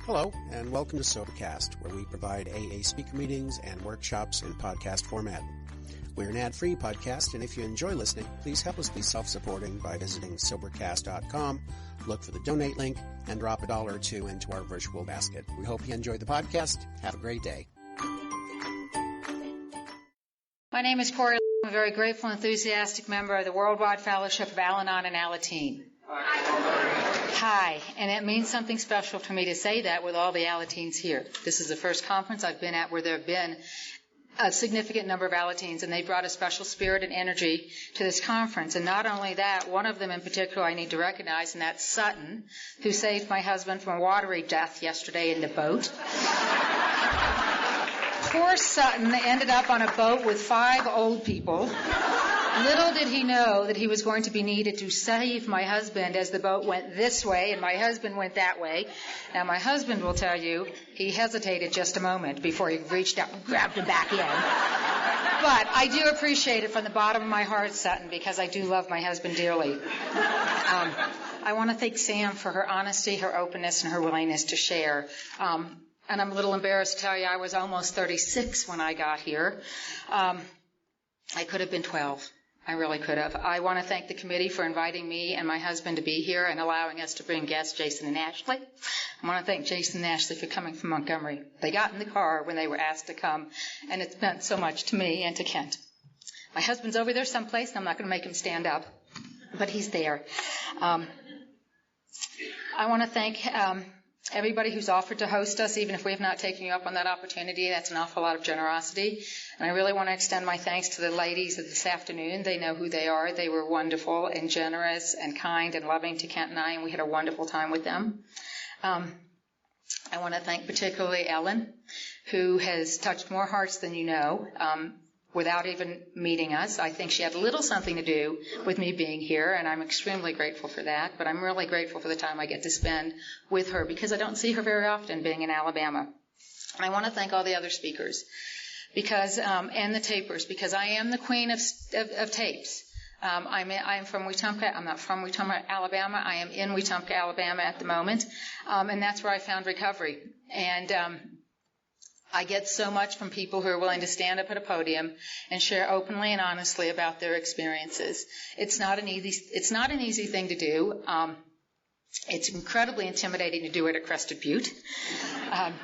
Hello, and welcome to Sobercast, where we provide AA speaker meetings and workshops in podcast format. We're an ad-free podcast, and if you enjoy listening, please help us be self-supporting by visiting Sobercast.com, look for the donate link, and drop $1 or $2 into our virtual basket. We hope you enjoyed the podcast. Have a great day. My name is Corrie L. I'm a very grateful and enthusiastic member of the Worldwide Fellowship of Al-Anon and Al-Anon. Hi, and it means something special for me to say that with all the Al-Anones here. This is the first conference I've been at where there have been a significant number of Al-Anones, and they brought a special spirit and energy to this conference. And not only that, one of them in particular I need to recognize, and that's Sutton, who saved my husband from a watery death yesterday in the boat. Poor Sutton ended up on a boat with 5 old people. Little did he know that he was going to be needed to save my husband as the boat went this way and my husband went that way. Now, my husband will tell you he hesitated just a moment before he reached out and grabbed him back in. But I do appreciate it from the bottom of my heart, Sutton, because I do love my husband dearly. I want to thank Sam for her honesty, her openness, and her willingness to share. And I'm a little embarrassed to tell you I was almost 36 when I got here. I could have been 12. I really could have. I want to thank the committee for inviting me and my husband to be here and allowing us to bring guests, Jason and Ashley. I want to thank Jason and Ashley for coming from Montgomery. They got in the car when they were asked to come, and it's meant so much to me and to Kent. My husband's over there someplace, and I'm not going to make him stand up, but he's there. I want to thank everybody who's offered to host us, even if we have not taken you up on that opportunity. That's an awful lot of generosity. And I really want to extend my thanks to the ladies of this afternoon. They know who they are. They were wonderful and generous and kind and loving to Kent and I, and we had a wonderful time with them. I want to thank particularly Ellen, who has touched more hearts than you know, without even meeting us. I think she had a little something to do with me being here, and I'm extremely grateful for that. But I'm really grateful for the time I get to spend with her because I don't see her very often being in Alabama. And I want to thank all the other speakers because and the tapers, because I am the queen of tapes. I'm from Wetunka. I'm not from Wetunka, Alabama. I am in Wetunka, Alabama at the moment, and that's where I found recovery. And I get so much from people who are willing to stand up at a podium and share openly and honestly about their experiences. It's not an easy thing to do. It's incredibly intimidating to do it at Crested Butte. I'm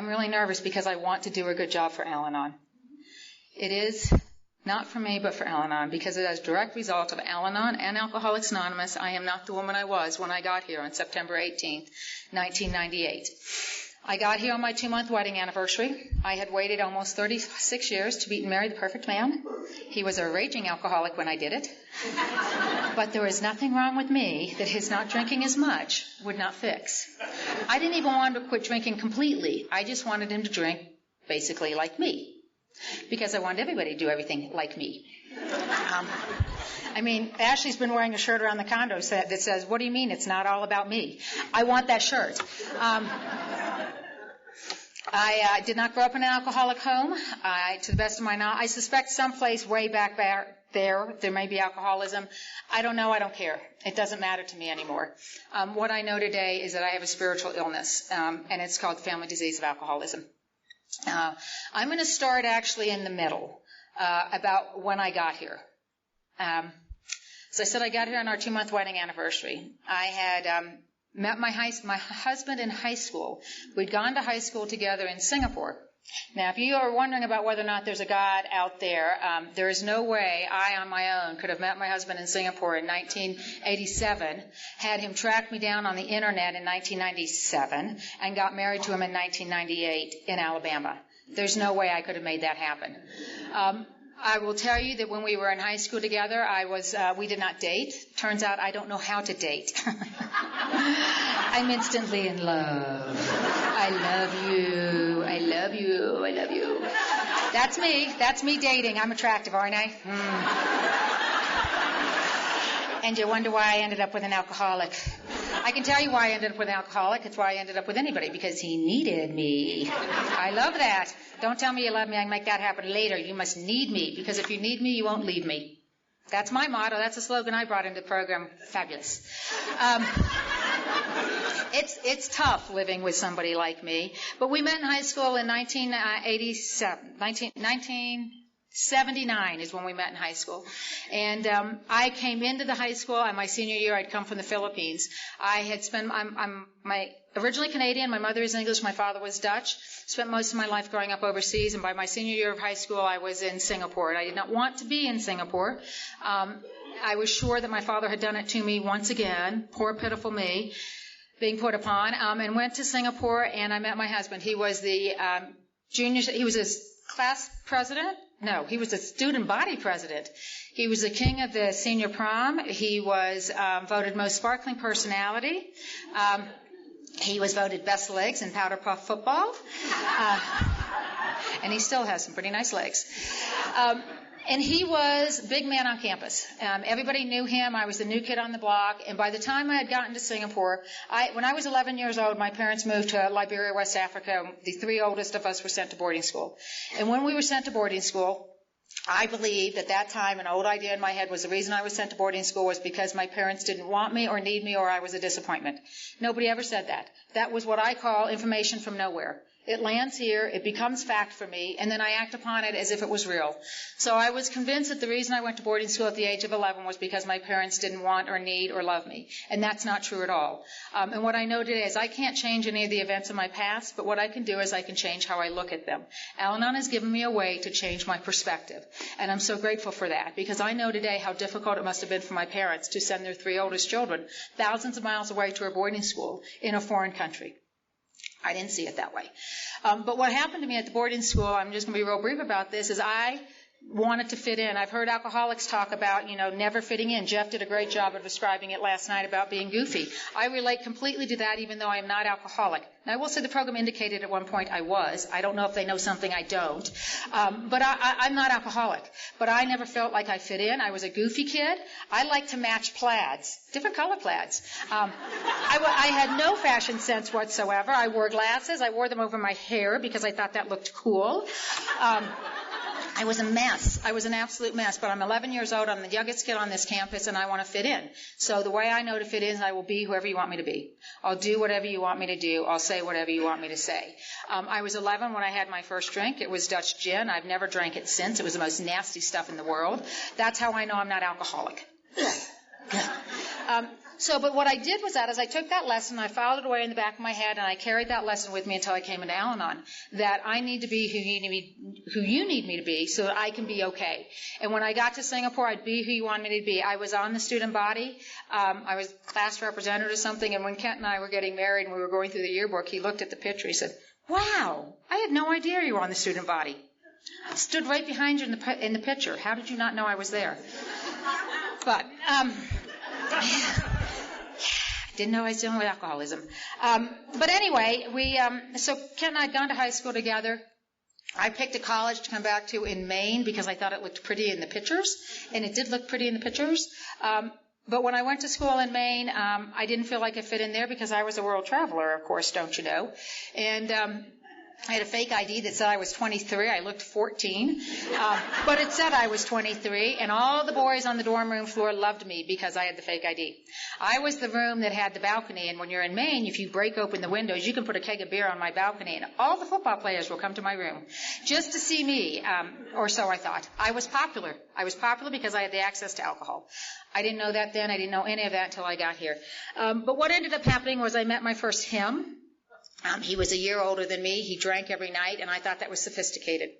really nervous because I want to do a good job for Al-Anon. It is not for me, but for Al-Anon, because as a direct result of Al-Anon and Alcoholics Anonymous, I am not the woman I was when I got here on September 18th, 1998. I got here on my 2-month wedding anniversary. I had waited almost 36 years to meet and marry the perfect man. He was a raging alcoholic when I did it. But there was nothing wrong with me that his not drinking as much would not fix. I didn't even want him to quit drinking completely. I just wanted him to drink basically like me, because I wanted everybody to do everything like me. Ashley's been wearing a shirt around the condo that says, "What do you mean it's not all about me?" I want that shirt. I did not grow up in an alcoholic home. To the best of my knowledge, I suspect someplace way back there may be alcoholism. I don't know. I don't care. It doesn't matter to me anymore. What I know today is that I have a spiritual illness, and it's called family disease of alcoholism. I'm going to start actually in the middle, about when I got here. So I said I got here on our 2-month wedding anniversary. I had met my husband in high school. We'd gone to high school together in Singapore. Now, if you are wondering about whether or not there's a God out there, there is no way I on my own could have met my husband in Singapore in 1987, had him track me down on the internet in 1997, and got married to him in 1998 in Alabama. There's no way I could have made that happen. I will tell you that when we were in high school together, we did not date. Turns out I don't know how to date. I'm instantly in love. I love you. I love you. I love you. That's me. That's me dating. I'm attractive, aren't I? And you wonder why I ended up with an alcoholic. I can tell you why I ended up with an alcoholic. It's why I ended up with anybody, because he needed me. I love that. Don't tell me you love me. I can make that happen later. You must need me, because if you need me, you won't leave me. That's my motto. That's a slogan I brought into the program. Fabulous. It's tough living with somebody like me. But we met in high school in 1979 is when we met in high school. And I came into the high school, and my senior year, I'd come from the Philippines. I had spent, I'm originally Canadian. My mother is English. My father was Dutch. Spent most of my life growing up overseas. And by my senior year of high school, I was in Singapore. And I did not want to be in Singapore. I was sure that my father had done it to me once again. Poor, pitiful me, being put upon. And went to Singapore, and I met my husband. He was the he was a class president. No, he was a student body president. He was the king of the senior prom. He was voted most sparkling personality. He was voted best legs in powder puff football. And he still has some pretty nice legs. And he was a big man on campus. Everybody knew him. I was the new kid on the block. And by the time I had gotten to Singapore, when I was 11 years old, my parents moved to Liberia, West Africa. The three oldest of us were sent to boarding school. And when we were sent to boarding school, I believed at that time, an old idea in my head was the reason I was sent to boarding school was because my parents didn't want me or need me or I was a disappointment. Nobody ever said that. That was what I call information from nowhere. It lands here, it becomes fact for me, and then I act upon it as if it was real. So I was convinced that the reason I went to boarding school at the age of 11 was because my parents didn't want or need or love me. And that's not true at all. And what I know today is I can't change any of the events of my past, but what I can do is I can change how I look at them. Al-Anon has given me a way to change my perspective. And I'm so grateful for that, because I know today how difficult it must have been for my parents to send their three oldest children thousands of miles away to a boarding school in a foreign country. I didn't see it that way. But what happened to me at the boarding school, I'm just going to be real brief about this, is I wanted to fit in. I've heard alcoholics talk about, never fitting in. Jeff did a great job of describing it last night about being goofy. I relate completely to that, even though I am not alcoholic. Now, I will say the program indicated at one point I was. I don't know if they know something I don't. But I'm not alcoholic. But I never felt like I fit in. I was a goofy kid. I like to match plaids, different color plaids. I had no fashion sense whatsoever. I wore glasses. I wore them over my hair because I thought that looked cool. I was a mess. I was an absolute mess. But I'm 11 years old. I'm the youngest kid on this campus, and I want to fit in. So the way I know to fit in is I will be whoever you want me to be. I'll do whatever you want me to do. I'll say whatever you want me to say. I was 11 when I had my first drink. It was Dutch gin. I've never drank it since. It was the most nasty stuff in the world. That's how I know I'm not alcoholic. But what I did was that as I took that lesson, I filed it away in the back of my head, and I carried that lesson with me until I came into Al-Anon, that I need to be who you need me to be so that I can be okay. And when I got to Singapore, I'd be who you wanted me to be. I was on the student body. I was class representative or something, and when Kent and I were getting married and we were going through the yearbook, he looked at the picture. He said, "Wow, I had no idea you were on the student body. I stood right behind you in the picture. How did you not know I was there?" But didn't know I was dealing with alcoholism. But anyway, so Ken and I had gone to high school together. I picked a college to come back to in Maine because I thought it looked pretty in the pictures, and it did look pretty in the pictures. But when I went to school in Maine, I didn't feel like I fit in there because I was a world traveler, of course, don't you know? And I had a fake ID that said I was 23. I looked 14. But it said I was 23, and all the boys on the dorm room floor loved me because I had the fake ID. I was the room that had the balcony, and when you're in Maine, if you break open the windows, you can put a keg of beer on my balcony, and all the football players will come to my room just to see me, or so I thought. I was popular. I was popular because I had the access to alcohol. I didn't know that then. I didn't know any of that until I got here. But what ended up happening was I met my first him. He was a year older than me. He drank every night, and I thought that was sophisticated.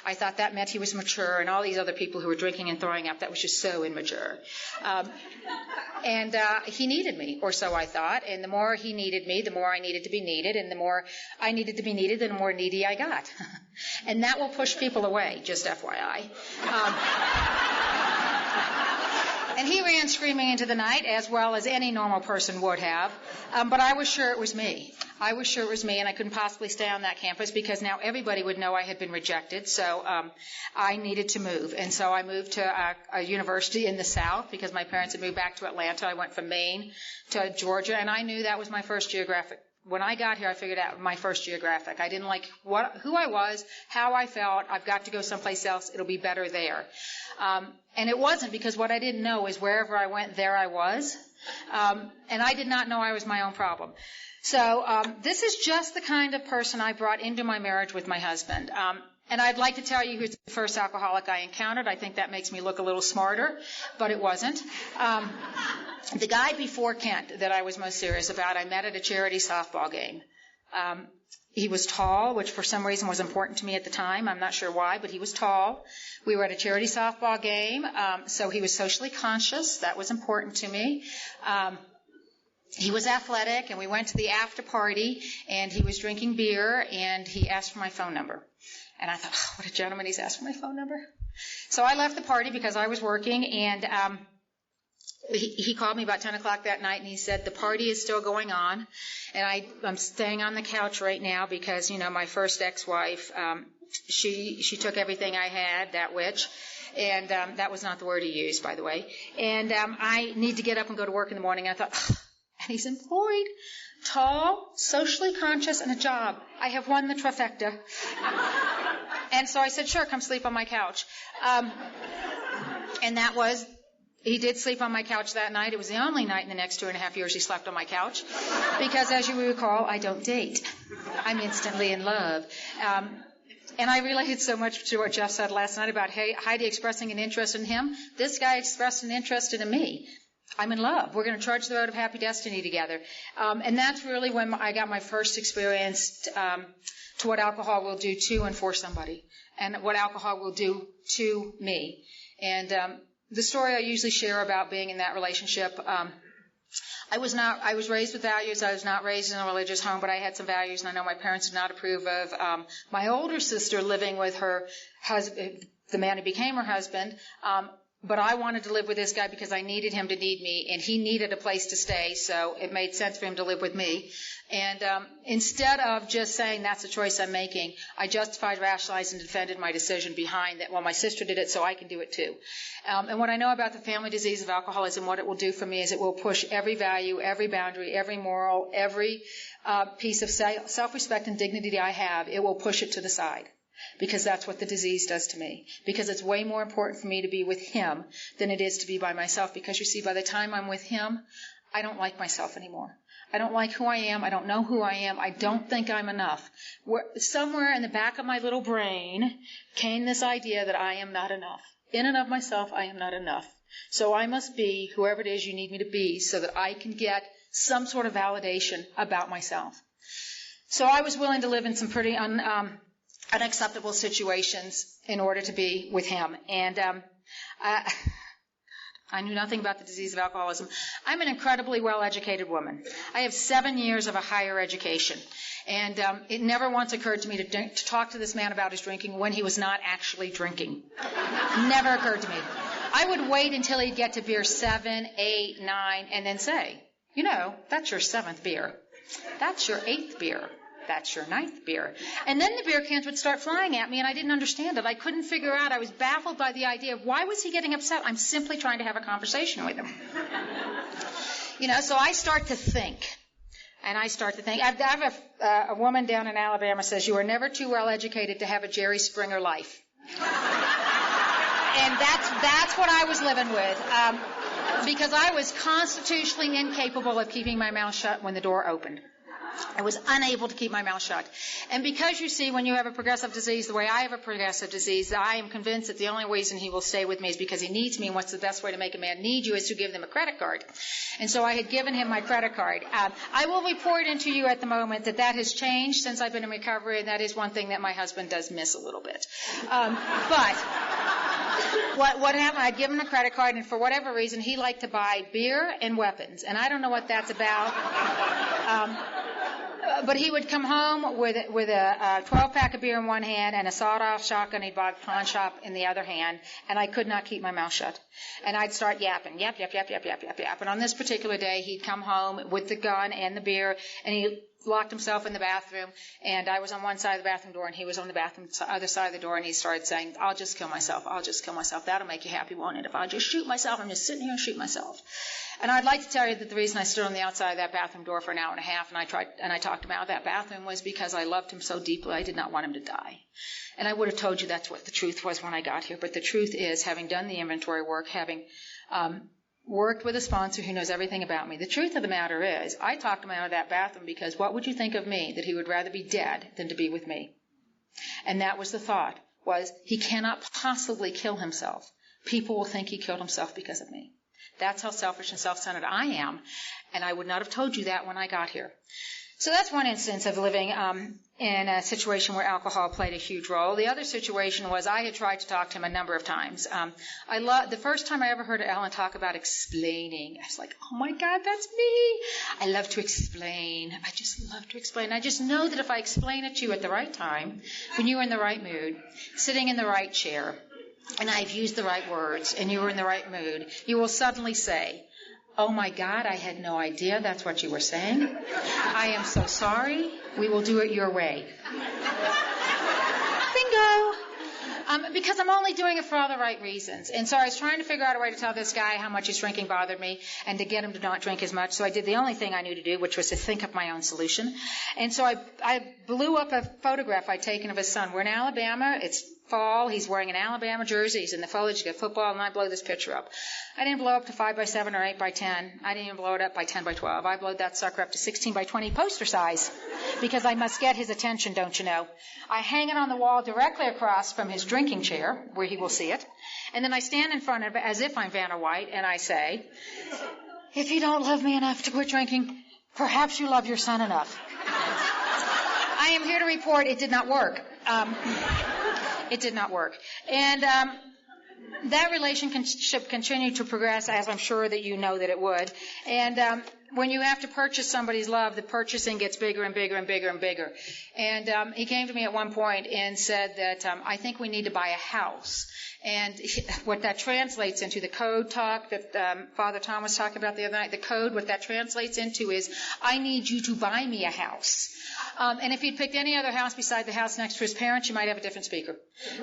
I thought that meant he was mature, and all these other people who were drinking and throwing up, that was just so immature. And he needed me, or so I thought, and the more he needed me, the more I needed to be needed, and the more I needed to be needed, the more needy I got. And that will push people away, just FYI. And he ran screaming into the night, as well as any normal person would have. But I was sure it was me. I was sure it was me, and I couldn't possibly stay on that campus because now everybody would know I had been rejected. So I needed to move. And so I moved to a university in the South because my parents had moved back to Atlanta. I went from Maine to Georgia, and I knew that was my first geographic when I got here, I figured out my first geographic. I didn't like who I was, how I felt. I've got to go someplace else. It'll be better there. And it wasn't, because what I didn't know is wherever I went, there I was. And I did not know I was my own problem. So this is just the kind of person I brought into my marriage with my husband. And I'd like to tell you who's the first alcoholic I encountered. I think that makes me look a little smarter, but it wasn't. The guy before Kent that I was most serious about, I met at a charity softball game. He was tall, which for some reason was important to me at the time. I'm not sure why, but he was tall. We were at a charity softball game, so he was socially conscious. That was important to me. He was athletic, and we went to the after party, and he was drinking beer, and he asked for my phone number. And I thought, oh, what a gentleman, he's asked for my phone number. So I left the party because I was working, and he called me about 10 o'clock that night, and he said, the party is still going on, and I'm staying on the couch right now because, my first ex-wife, she took everything I had, that witch, and that was not the word he used, by the way. And I need to get up and go to work in the morning. I thought, oh, and he's employed, tall, socially conscious, and a job. I have won the trifecta. And so I said, sure, come sleep on my couch. And he did sleep on my couch that night. It was the only night in the next 2.5 years he slept on my couch. Because as you recall, I don't date. I'm instantly in love. And I related so much to what Jeff said last night about Heidi expressing an interest in him. This guy expressed an interest in me. I'm in love. We're going to charge the road of happy destiny together. And that's really when I got my first experience to what alcohol will do to and for somebody, and what alcohol will do to me. And the story I usually share about being in that relationship, I was raised with values. I was not raised in a religious home, but I had some values, and I know my parents did not approve of my older sister living with her husband, the man who became her husband. But I wanted to live with this guy because I needed him to need me, and he needed a place to stay, so it made sense for him to live with me. And instead of just saying that's a choice I'm making, I justified, rationalized, and defended my decision behind that. Well, my sister did it, so I can do it too. And what I know about the family disease of alcoholism, what it will do for me is it will push every value, every boundary, every moral, every piece of self-respect and dignity I have, it will push it to the side. Because that's what the disease does to me. Because it's way more important for me to be with him than it is to be by myself. Because you see, by the time I'm with him, I don't like myself anymore. I don't like who I am. I don't know who I am. I don't think I'm enough. Somewhere in the back of my little brain came this idea that I am not enough. In and of myself, I am not enough. So I must be whoever it is you need me to be so that I can get some sort of validation about myself. So I was willing to live in some pretty unacceptable situations in order to be with him. And I knew nothing about the disease of alcoholism. I'm an incredibly well-educated woman. I have 7 years of a higher education. And it never once occurred to me to talk to this man about his drinking when he was not actually drinking. Never occurred to me. I would wait until he'd get to beer 7, 8, 9, and then say, that's your 7th beer. That's your 8th beer. That's your 9th beer. And then the beer cans would start flying at me, and I didn't understand it. I couldn't figure out. I was baffled by the idea of why was he getting upset? I'm simply trying to have a conversation with him. So I start to think. And I have a woman down in Alabama says, you are never too well educated to have a Jerry Springer life. And that's what I was living with. Because I was constitutionally incapable of keeping my mouth shut when the door opened. I was unable to keep my mouth shut. And because you see, when you have a progressive disease, the way I have a progressive disease, I am convinced that the only reason he will stay with me is because he needs me. And what's the best way to make a man need you is to give them a credit card. And so I had given him my credit card. I will report into you at the moment that has changed since I've been in recovery, and that is one thing that my husband does miss a little bit. But what happened, I'd given him a credit card, and for whatever reason, he liked to buy beer and weapons. And I don't know what that's about. But he would come home with a 12-pack of beer in one hand and a sawed-off shotgun he'd bought at the pawn shop in the other hand, and I could not keep my mouth shut. And I'd start yapping, yap, yap, yap, yap, yap, yap, yap. And on this particular day, he'd come home with the gun and the beer, and he locked himself in the bathroom, and I was on one side of the bathroom door, and he was on the other side of the door, and he started saying, I'll just kill myself. I'll just kill myself. That'll make you happy, won't it? If I just shoot myself, I'm just sitting here and shoot myself. And I'd like to tell you that the reason I stood on the outside of that bathroom door for an hour and a half, and I talked him out of that bathroom, was because I loved him so deeply, I did not want him to die. And I would have told you that's what the truth was when I got here. But the truth is, having done the inventory work, having worked with a sponsor who knows everything about me, the truth of the matter is, I talked him out of that bathroom because what would you think of me, that he would rather be dead than to be with me? And that was the thought, was he cannot possibly kill himself. People will think he killed himself because of me. That's how selfish and self-centered I am, and I would not have told you that when I got here. So that's one instance of living in a situation where alcohol played a huge role. The other situation was I had tried to talk to him a number of times. The first time I ever heard Ellen talk about explaining, I was like, oh my God, that's me. I love to explain. I just love to explain. I just know that if I explain it to you at the right time, when you're in the right mood, sitting in the right chair, and I've used the right words, and you were in the right mood, you will suddenly say, oh my God, I had no idea that's what you were saying. I am so sorry. We will do it your way. Bingo! Because I'm only doing it for all the right reasons. And so I was trying to figure out a way to tell this guy how much his drinking bothered me and to get him to not drink as much. So I did the only thing I knew to do, which was to think up my own solution. And so I blew up a photograph I'd taken of his son. We're in Alabama. It's fall. He's wearing an Alabama jersey. He's in the foliage. He's got football, and I blow this picture up. I didn't blow up to 5x7 or 8x10. I didn't even blow it up by 10x12. I blowed that sucker up to 16x20 poster size because I must get his attention, don't you know? I hang it on the wall directly across from his drinking chair where he will see it. And then I stand in front of it as if I'm Vanna White, and I say, if you don't love me enough to quit drinking, perhaps you love your son enough. I am here to report it did not work. It did not work. And that relationship continued to progress, as I'm sure that you know that it would. And when you have to purchase somebody's love, the purchasing gets bigger and bigger and bigger and bigger. And he came to me at one point and said that I think we need to buy a house. And what that translates into, the code talk that Father Tom was talking about the other night, the code, what that translates into is, I need you to buy me a house. And if he'd picked any other house beside the house next to his parents, you might have a different speaker.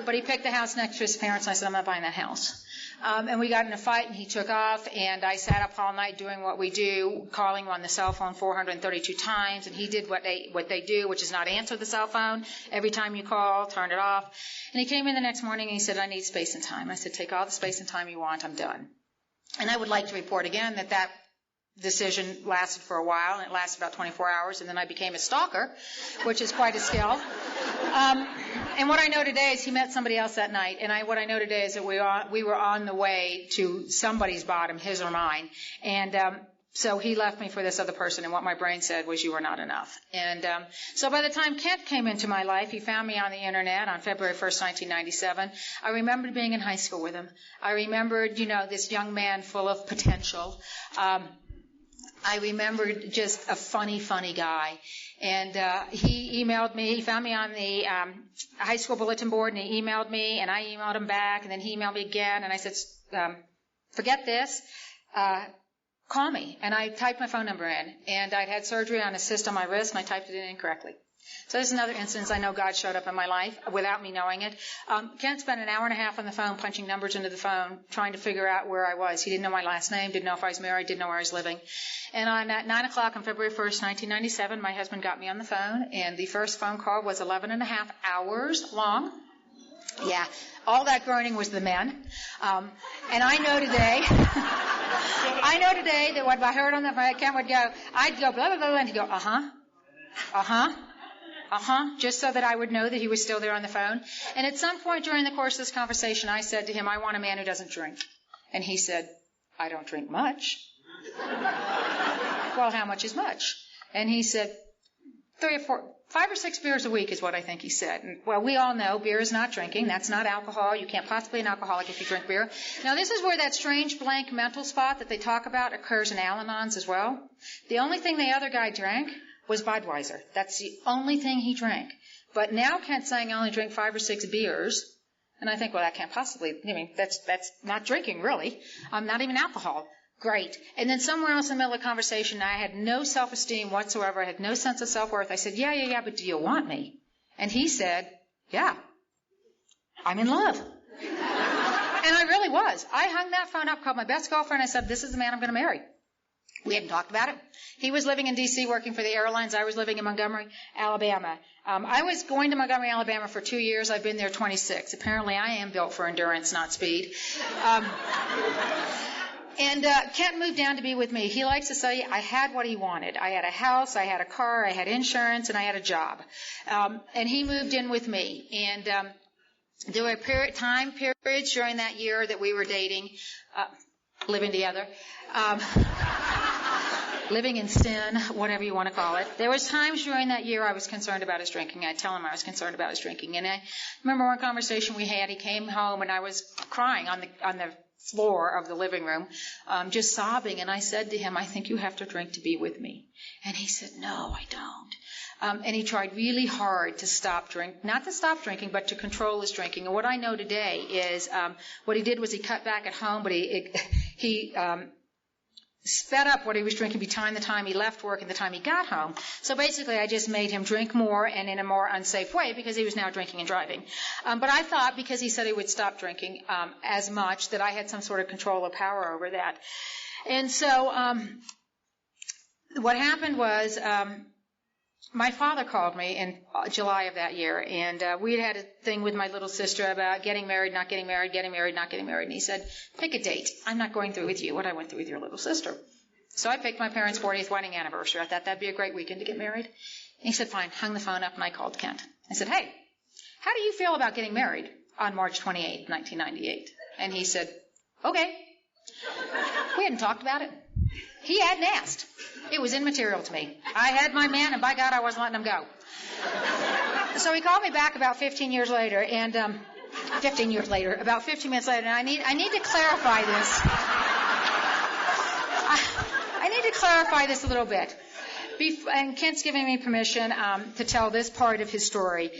But he picked the house next to his parents, and I said, I'm not buying that house. And we got in a fight, and he took off, and I sat up all night doing what we do, calling him on the cell phone 432 times, and he did what they do, which is not answer the cell phone. Every time you call, turn it off. And he came in the next morning, and he said, I need space and time. I said, take all the space and time you want, I'm done. And I would like to report again that decision lasted for a while, and it lasted about 24 hours, and then I became a stalker, which is quite a skill. And what I know today is he met somebody else that night, and what I know today is that we were on the way to somebody's bottom, his or mine, and so he left me for this other person, and what my brain said was, you are not enough. And so by the time Kent came into my life, he found me on the Internet on February 1st, 1997. I remembered being in high school with him. I remembered, this young man full of potential. I remembered just a funny guy. And he emailed me. He found me on the high school bulletin board, and he emailed me, and I emailed him back, and then he emailed me again, and I said, forget this. Call me. And I typed my phone number in, and I'd had surgery on a cyst on my wrist, and I typed it in incorrectly. So this is another instance I know God showed up in my life without me knowing it. Ken spent an hour and a half on the phone punching numbers into the phone, trying to figure out where I was. He didn't know my last name, didn't know if I was married, didn't know where I was living. And at 9 o'clock on February 1st, 1997, my husband got me on the phone, and the first phone call was 11 and a half hours long. Yeah, all that groaning was the men. And I know today that what I heard on the phone, Ken would go, I'd go blah, blah, blah, and he'd go, just so that I would know that he was still there on the phone. And at some point during the course of this conversation, I said to him, I want a man who doesn't drink. And he said, I don't drink much. Well, how much is much? And he said, 5 or 6 beers a week is what I think he said. And, well, we all know beer is not drinking. That's not alcohol. You can't possibly be an alcoholic if you drink beer. Now, this is where that strange blank mental spot that they talk about occurs in Al-Anons as well. The only thing the other guy drank was Budweiser. That's the only thing he drank. But now Kent's saying I only drink 5 or 6 beers. And I think, well, that can't possibly, that's not drinking, really. Not even alcohol. Great. And then somewhere else in the middle of the conversation, I had no self-esteem whatsoever. I had no sense of self-worth. I said, yeah, but do you want me? And he said, yeah, I'm in love. And I really was. I hung that phone up, called my best girlfriend. I said, this is the man I'm going to marry. We hadn't talked about it. He was living in D.C. working for the airlines. I was living in Montgomery, Alabama. I was going to Montgomery, Alabama for 2 years. I've been there 26. Apparently, I am built for endurance, not speed. And Kent moved down to be with me. He likes to say I had what he wanted. I had a house, I had a car, I had insurance, and I had a job. And he moved in with me. And there were time periods during that year that we were dating, living together. Living in sin, whatever you want to call it. There was times during that year I was concerned about his drinking. I'd tell him I was concerned about his drinking. And I remember one conversation we had. He came home and I was crying on the floor of the living room, just sobbing. And I said to him, I think you have to drink to be with me. And he said, no, I don't. And he tried really hard to stop drinking, not to stop drinking, but to control his drinking. And what I know today is what he did was he cut back at home, but he sped up what he was drinking between the time he left work and the time he got home. So basically, I just made him drink more and in a more unsafe way because he was now drinking and driving. But I thought because he said he would stop drinking as much that I had some sort of control or power over that. And so what happened was my father called me in July of that year, and we had a thing with my little sister about getting married, not getting married, getting married, not getting married. And he said, pick a date. I'm not going through with you what I went through with your little sister. So I picked my parents' 40th wedding anniversary. I thought that'd be a great weekend to get married. And he said, fine, hung the phone up, and I called Kent. I said, hey, how do you feel about getting married on March 28, 1998? And he said, okay. We hadn't talked about it. He hadn't asked. It was immaterial to me. I had my man, and by God, I wasn't letting him go. So he called me back about 15 years later, and about 15 minutes later, and I need to clarify this. I need to clarify this a little bit. And Kent's giving me permission to tell this part of his story.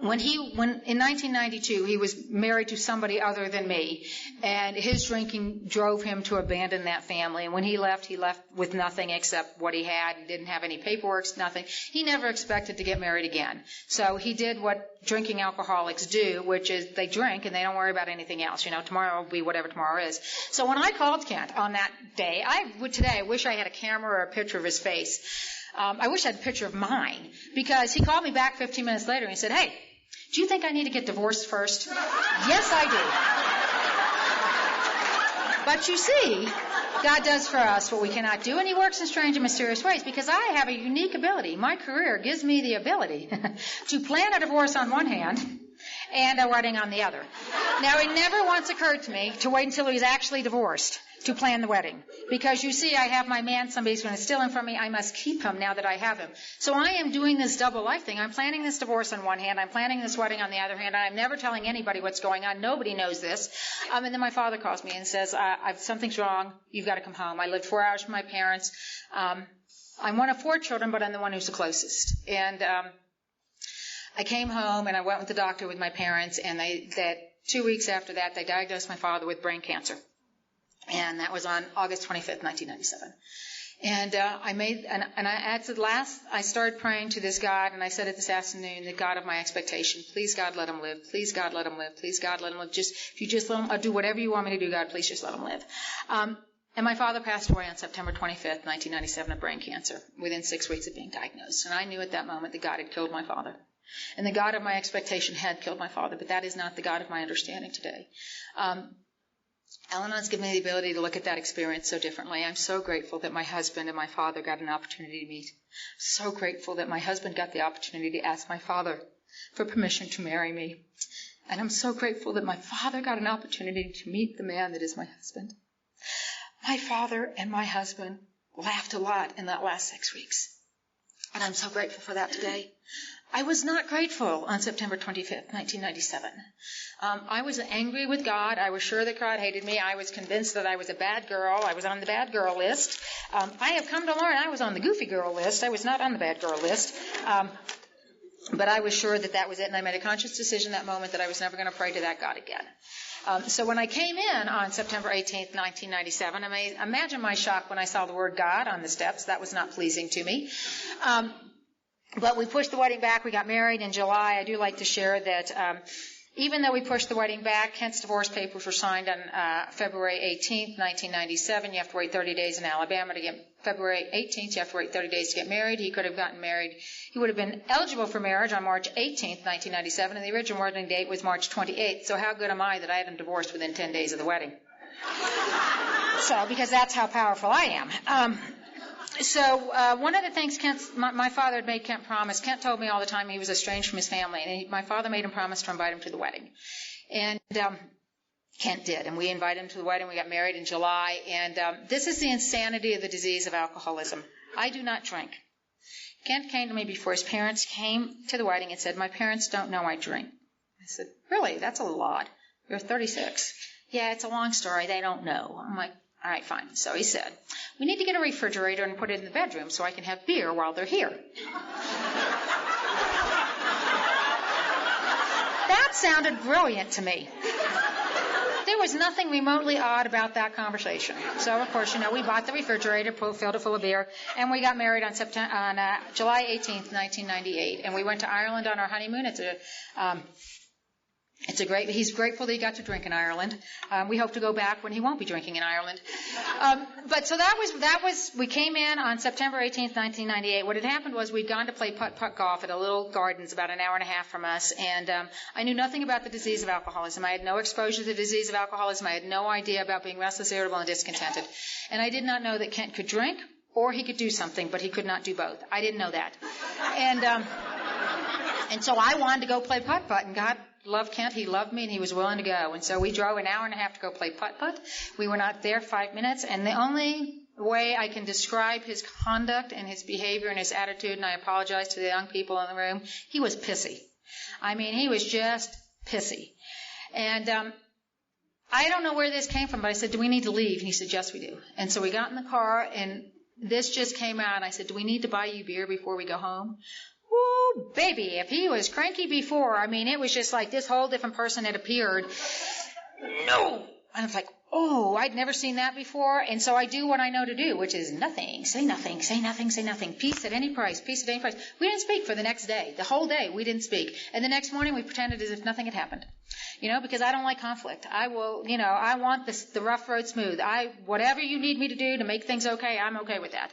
When in 1992, he was married to somebody other than me, and his drinking drove him to abandon that family. And when he left with nothing except what he had. He didn't have any paperwork, nothing. He never expected to get married again. So he did what drinking alcoholics do, which is they drink and they don't worry about anything else. Tomorrow will be whatever tomorrow is. So when I called Kent on that day, I wish I had a camera or a picture of his face. I wish I had a picture of mine, because he called me back 15 minutes later and he said, hey, do you think I need to get divorced first? Yes, I do. But you see, God does for us what we cannot do, and he works in strange and mysterious ways, because I have a unique ability. My career gives me the ability to plan a divorce on one hand and a wedding on the other. Now, it never once occurred to me to wait until he's actually divorced to plan the wedding. Because you see, I have my man, somebody's going to steal him from me. I must keep him now that I have him. So I am doing this double life thing. I'm planning this divorce on one hand. I'm planning this wedding on the other hand. I'm never telling anybody what's going on. Nobody knows this. And then my father calls me and says, something's wrong. You've got to come home. I lived 4 hours from my parents. I'm one of 4 children, but I'm the one who's the closest. And I came home and I went with the doctor with my parents, and that 2 weeks after that, they diagnosed my father with brain cancer. And that was on August 25th, 1997. And I started praying to this God, and I said it this afternoon, the God of my expectation. Please, God, let him live. Please, God, let him live. Please, God, let him live. If you just let him, I'll do whatever you want me to do, God. Please just let him live. And my father passed away on September 25th, 1997 of brain cancer, within 6 weeks of being diagnosed. And I knew at that moment that God had killed my father. And the God of my expectation had killed my father, but that is not the God of my understanding today. Al-Anon's given me the ability to look at that experience so differently. I'm so grateful that my husband and my father got an opportunity to meet. So grateful that my husband got the opportunity to ask my father for permission to marry me. And I'm so grateful that my father got an opportunity to meet the man that is my husband. My father and my husband laughed a lot in that last 6 weeks. And I'm so grateful for that today. I was not grateful on September 25th, 1997. I was angry with God. I was sure that God hated me. I was convinced that I was a bad girl. I was on the bad girl list. I have come to learn I was on the goofy girl list. I was not on the bad girl list. But I was sure that was it, and I made a conscious decision that moment that I was never going to pray to that God again. So when I came in on September 18th, 1997, imagine my shock when I saw the word God on the steps. That was not pleasing to me. But we pushed the wedding back. We got married in July. I do like to share that even though we pushed the wedding back, Kent's divorce papers were signed on February 18th, 1997. You have to wait 30 days in Alabama to get February 18th. You have to wait 30 days to get married. He could have gotten married. He would have been eligible for marriage on March 18th, 1997, and the original wedding date was March 28th. So how good am I that I had him divorced within 10 days of the wedding? So, because that's how powerful I am. So one of the things my father had made Kent promise. Kent told me all the time he was estranged from his family, and my father made him promise to invite him to the wedding. And Kent did, and we invited him to the wedding. We got married in July, and this is the insanity of the disease of alcoholism. I do not drink. Kent came to me before his parents came to the wedding and said, "My parents don't know I drink." I said, "Really? That's a little odd. You're 36. "Yeah, it's a long story. They don't know." I'm like, "All right, fine." So he said, "We need to get a refrigerator and put it in the bedroom so I can have beer while they're here." That sounded brilliant to me. There was nothing remotely odd about that conversation. So, of course, we bought the refrigerator, filled it full of beer, and we got married on July 18th, 1998. And we went to Ireland on our honeymoon. He's grateful that he got to drink in Ireland. We hope to go back when he won't be drinking in Ireland. We came in on September 18th, 1998. What had happened was we'd gone to play putt-putt golf at a little gardens about an hour and a half from us, and I knew nothing about the disease of alcoholism. I had no exposure to the disease of alcoholism. I had no idea about being restless, irritable, and discontented. And I did not know that Kent could drink or he could do something, but he could not do both. I didn't know that. And so I wanted to go play putt-putt, and God loved Kent, he loved me, and he was willing to go. And so we drove an hour and a half to go play putt-putt. We were not there 5 minutes, and the only way I can describe his conduct and his behavior and his attitude, and I apologize to the young people in the room, he was pissy. I mean, he was just pissy. And I don't know where this came from, but I said, "Do we need to leave?" And he said, "Yes, we do." And so we got in the car, and this just came out, and I said, "Do we need to buy you beer before we go home?" Woo, baby, if he was cranky before, I mean, it was just like this whole different person had appeared. No! And I was like, oh, I'd never seen that before. And so I do what I know to do, which is nothing, say nothing, say nothing, say nothing. Peace at any price, peace at any price. We didn't speak for the next day. The whole day we didn't speak. And the next morning we pretended as if nothing had happened. Because I don't like conflict. I will, I want the rough road smooth. Whatever you need me to do to make things okay, I'm okay with that.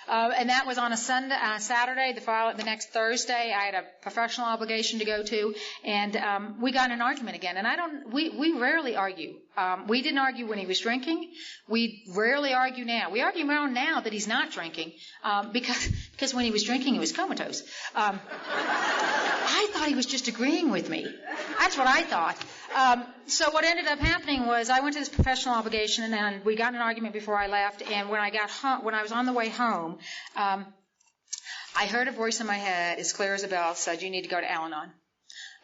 And that was on a Saturday. The next Thursday, I had a professional obligation to go to, and we got in an argument again. And we rarely argue. We didn't argue when he was drinking. We rarely argue now. We argue more now that he's not drinking, because when he was drinking, he was comatose. I thought he was just agreeing with me. That's what I thought. So what ended up happening was I went to this professional obligation, and we got in an argument before I left. And when I got home, when I was on the way home, I heard a voice in my head, as clear as a bell, said, "You need to go to Al-Anon."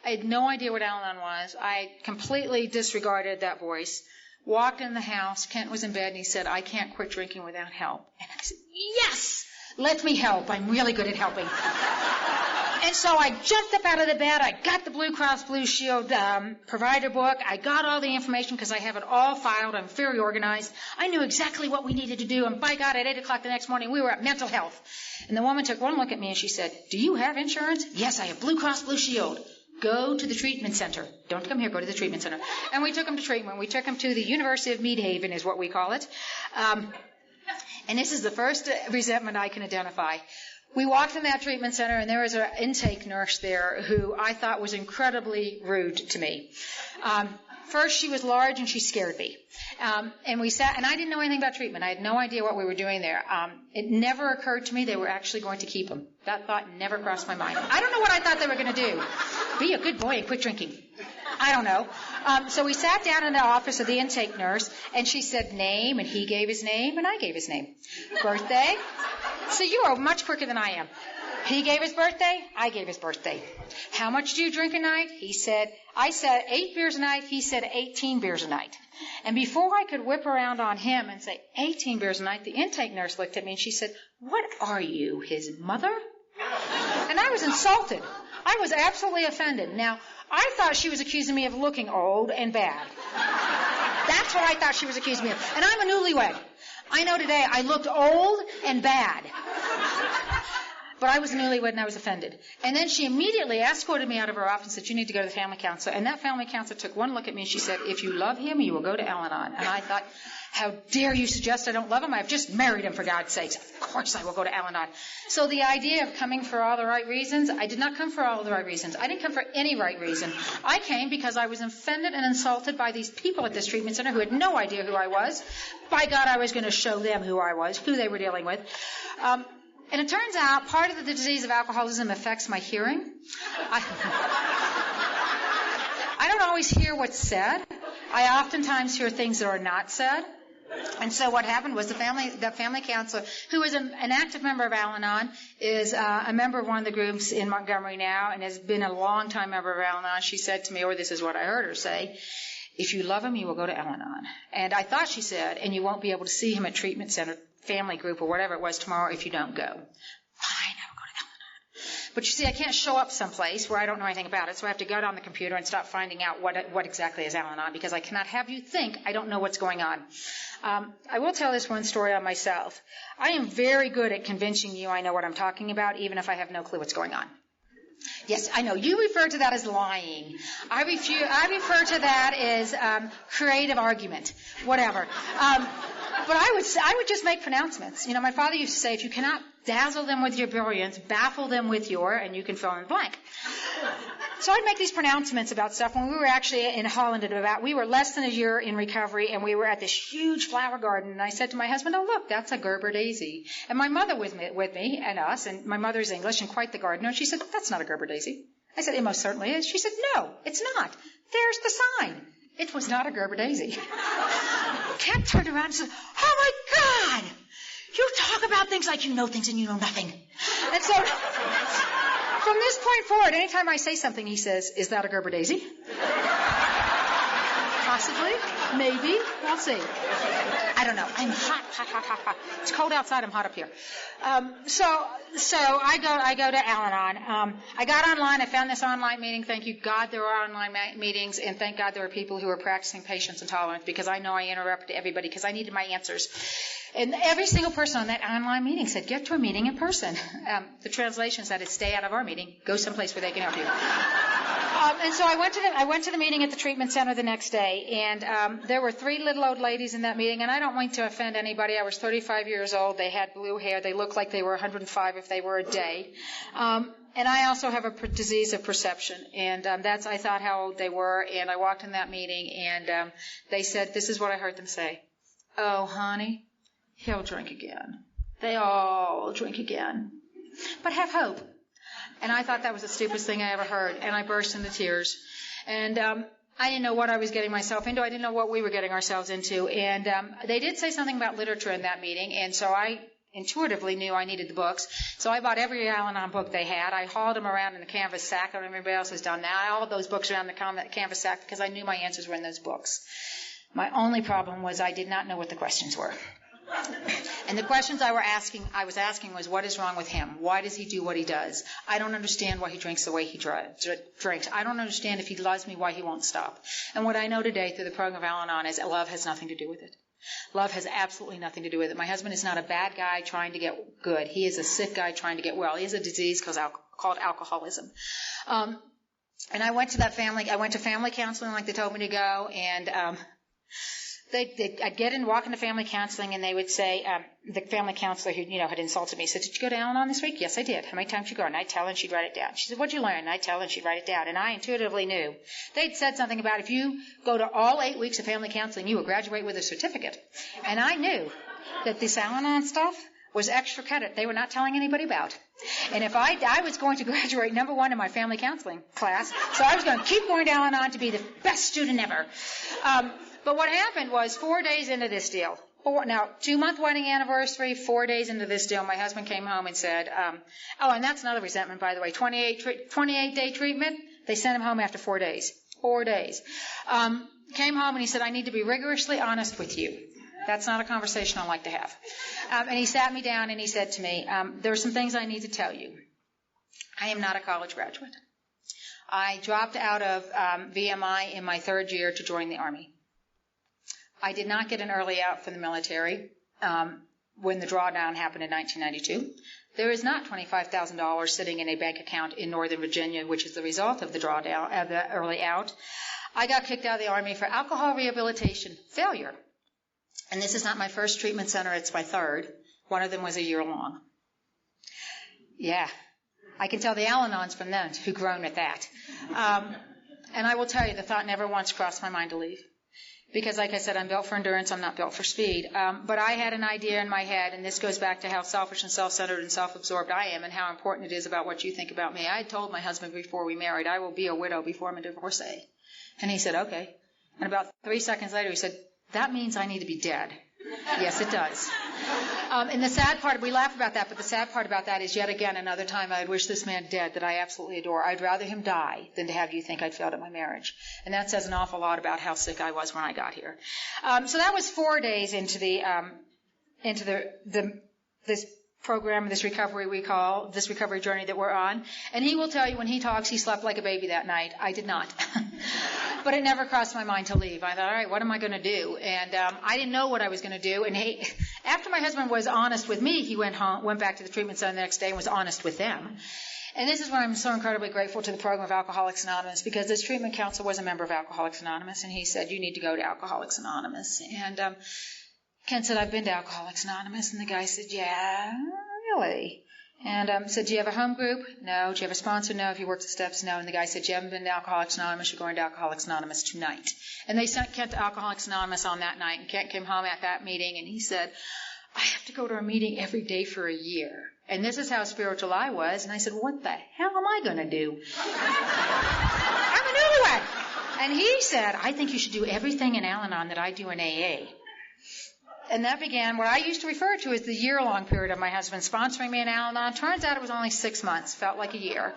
I had no idea what Al-Anon was. I completely disregarded that voice. Walked in the house. Kent was in bed, and he said, "I can't quit drinking without help." And I said, "Yes, let me help. I'm really good at helping." And so I jumped up out of the bed. I got the Blue Cross Blue Shield provider book. I got all the information because I have it all filed. I'm very organized. I knew exactly what we needed to do. And by God, at 8 o'clock the next morning, we were at mental health. And the woman took one look at me and she said, "Do you have insurance?" "Yes, I have Blue Cross Blue Shield." "Go to the treatment center." "Don't come here, go to the treatment center." And we took him to treatment. We took him to the University of Meadhaven is what we call it. And this is the first resentment I can identify. We walked in that treatment center, and there was an intake nurse there who I thought was incredibly rude to me. First, she was large, and she scared me. And we sat, and I didn't know anything about treatment. I had no idea what we were doing there. It never occurred to me they were actually going to keep him. That thought never crossed my mind. I don't know what I thought they were going to do. Be a good boy and quit drinking. I don't know. So we sat down in the office of the intake nurse, and she said name, and he gave his name, and I gave his name. Birthday. So you are much quicker than I am. He gave his birthday, I gave his birthday. How much do you drink a night? I said 8 beers a night, he said 18 beers a night. And before I could whip around on him and say 18 beers a night, the intake nurse looked at me and she said, "What are you, his mother?" And I was insulted. I was absolutely offended. Now, I thought she was accusing me of looking old and bad. That's what I thought she was accusing me of. And I'm a newlywed. I know today I looked old and bad. But I was newlywed and I was offended. And then she immediately escorted me out of her office and said, you need to go to the family counselor. And that family counselor took one look at me and she said, if you love him, you will go to Al-Anon. And I thought, how dare you suggest I don't love him? I've just married him, for God's sakes. Of course I will go to Al-Anon. So the idea of coming for all the right reasons, I did not come for all the right reasons. I didn't come for any right reason. I came because I was offended and insulted by these people at this treatment center who had no idea who I was. By God, I was going to show them who I was, who they were dealing with. And it turns out part of the disease of alcoholism affects my hearing. I don't always hear what's said. I oftentimes hear things that are not said. And so what happened was the family counselor, who is an active member of Al-Anon, is a member of one of the groups in Montgomery now and has been a long-time member of Al-Anon. She said to me, or this is what I heard her say, if you love him, you will go to Al-Anon. And I thought she said, and you won't be able to see him at treatment center, family group, or whatever it was tomorrow if you don't go. Fine, I will go to Al-Anon. But you see, I can't show up someplace where I don't know anything about it, so I have to go down the computer and start finding out what exactly is Al-Anon, because I cannot have you think I don't know what's going on. I will tell this one story on myself. I am very good at convincing you I know what I'm talking about, even if I have no clue what's going on. Yes, I know. You refer to that as lying. I refer to that as creative argument, whatever. But I would just make pronouncements. You know, my father used to say, if you cannot dazzle them with your brilliance, baffle them with your, and you can fill in the blank. So I'd make these pronouncements about stuff. When we were actually in Holland we were less than a year in recovery, and we were at this huge flower garden, and I said to my husband, oh, look, that's a Gerber daisy. And my mother was with me and us, and my mother's English and quite the gardener, and she said, that's not a Gerber daisy. I said, it most certainly is. She said, no, it's not. There's the sign. It was not a Gerber daisy. Kemp turned around and said, oh, my God, you talk about things like you know things and you know nothing. And so from this point forward, anytime I say something, he says, is that a Gerber daisy? Possibly. Maybe. We'll see. I don't know. I'm hot. It's cold outside. I'm hot up here. So I go to Al-Anon. I got online. I found this online meeting. Thank you, God, there are online meetings, and thank God there are people who are practicing patience and tolerance, because I know I interrupted everybody because I needed my answers. And every single person on that online meeting said, get to a meeting in person. The translation said, stay out of our meeting. Go someplace where they can help you. And so I went to the meeting at the treatment center the next day, and there were 3 little old ladies in that meeting, and I don't mean to offend anybody. I was 35 years old. They had blue hair. They looked like they were 105 if they were a day. And I also have a disease of perception, and I thought how old they were, and I walked in that meeting, and they said, this is what I heard them say. Oh, honey, he'll drink again. They all drink again. But have hope. And I thought that was the stupidest thing I ever heard, and I burst into tears. And I didn't know what I was getting myself into. I didn't know what we were getting ourselves into. And they did say something about literature in that meeting, and so I intuitively knew I needed the books. So I bought every Al-Anon book they had. I hauled them around in the canvas sack. I don't know if everybody else has done that. I hauled those books around the canvas sack because I knew my answers were in those books. My only problem was I did not know what the questions were. And the questions I was asking was, what is wrong with him? Why does he do what he does? I don't understand why he drinks the way he drinks. I don't understand if he loves me, why he won't stop. And what I know today through the program of Al-Anon is that love has nothing to do with it. Love has absolutely nothing to do with it. My husband is not a bad guy trying to get good. He is a sick guy trying to get well. He has a disease called alcoholism. And I went to family counseling like they told me to go, and I'd walk into family counseling, and they would say, the family counselor who, had insulted me said, did you go to Al-Anon this week? Yes, I did. How many times did you go? And I'd tell her, and she'd write it down. She said, what'd you learn? And I'd tell her, and she'd write it down. And I intuitively knew. They'd said something about if you go to all 8 weeks of family counseling, you will graduate with a certificate. And I knew that this Al-Anon stuff was extra credit they were not telling anybody about. And if I was going to graduate number 1 in my family counseling class, so I was going to keep going to Al-Anon to be the best student ever. But what happened was 4 days into this deal, 2-month wedding anniversary, 4 days into this deal, my husband came home and said, and that's another resentment, by the way, 28-day treatment, they sent him home after 4 days. 4 days. Came home and he said, I need to be rigorously honest with you. That's not a conversation I like to have. And he sat me down and he said to me, there are some things I need to tell you. I am not a college graduate. I dropped out of VMI in my third year to join the Army. I did not get an early out from the military when the drawdown happened in 1992. There is not $25,000 sitting in a bank account in Northern Virginia, which is the result of the drawdown, of the early out. I got kicked out of the Army for alcohol rehabilitation failure. And this is not my first treatment center, it's my third. One of them was a year long. Yeah, I can tell the Al-Anons from then who groan at that. And I will tell you, the thought never once crossed my mind to leave. Because like I said, I'm built for endurance, I'm not built for speed. But I had an idea in my head, and this goes back to how selfish and self-centered and self-absorbed I am and how important it is about what you think about me. I had told my husband before we married, I will be a widow before I'm a divorcee. And he said, okay. And about 3 seconds later, he said, that means I need to be dead. Yes, it does. And the sad part, we laugh about that, but the sad part about that is yet again another time I wish this man dead that I absolutely adore. I'd rather him die than to have you think I'd failed at my marriage. And that says an awful lot about how sick I was when I got here. So that was 4 days into this program, this recovery journey that we're on. And he will tell you when he talks, he slept like a baby that night. I did not. But it never crossed my mind to leave. I thought, all right, what am I going to do? And I didn't know what I was going to do. And after my husband was honest with me, he went back to the treatment center the next day and was honest with them. And this is why I'm so incredibly grateful to the program of Alcoholics Anonymous, because this treatment counselor was a member of Alcoholics Anonymous, and he said, you need to go to Alcoholics Anonymous. And Ken said, I've been to Alcoholics Anonymous. And the guy said, yeah, really? And said, do you have a home group? No. Do you have a sponsor? No. Have you worked the steps? No. And the guy said, you haven't been to Alcoholics Anonymous. You're going to Alcoholics Anonymous tonight. And they sent Kent to Alcoholics Anonymous on that night. And Kent came home at that meeting, and he said, I have to go to a meeting every day for a year. And this is how spiritual I was. And I said, what the hell am I going to do? I'm a newlywed. And he said, I think you should do everything in Al-Anon that I do in AA. And that began what I used to refer to as the year-long period of my husband sponsoring me in Al-Anon. Turns out it was only 6 months. Felt like a year.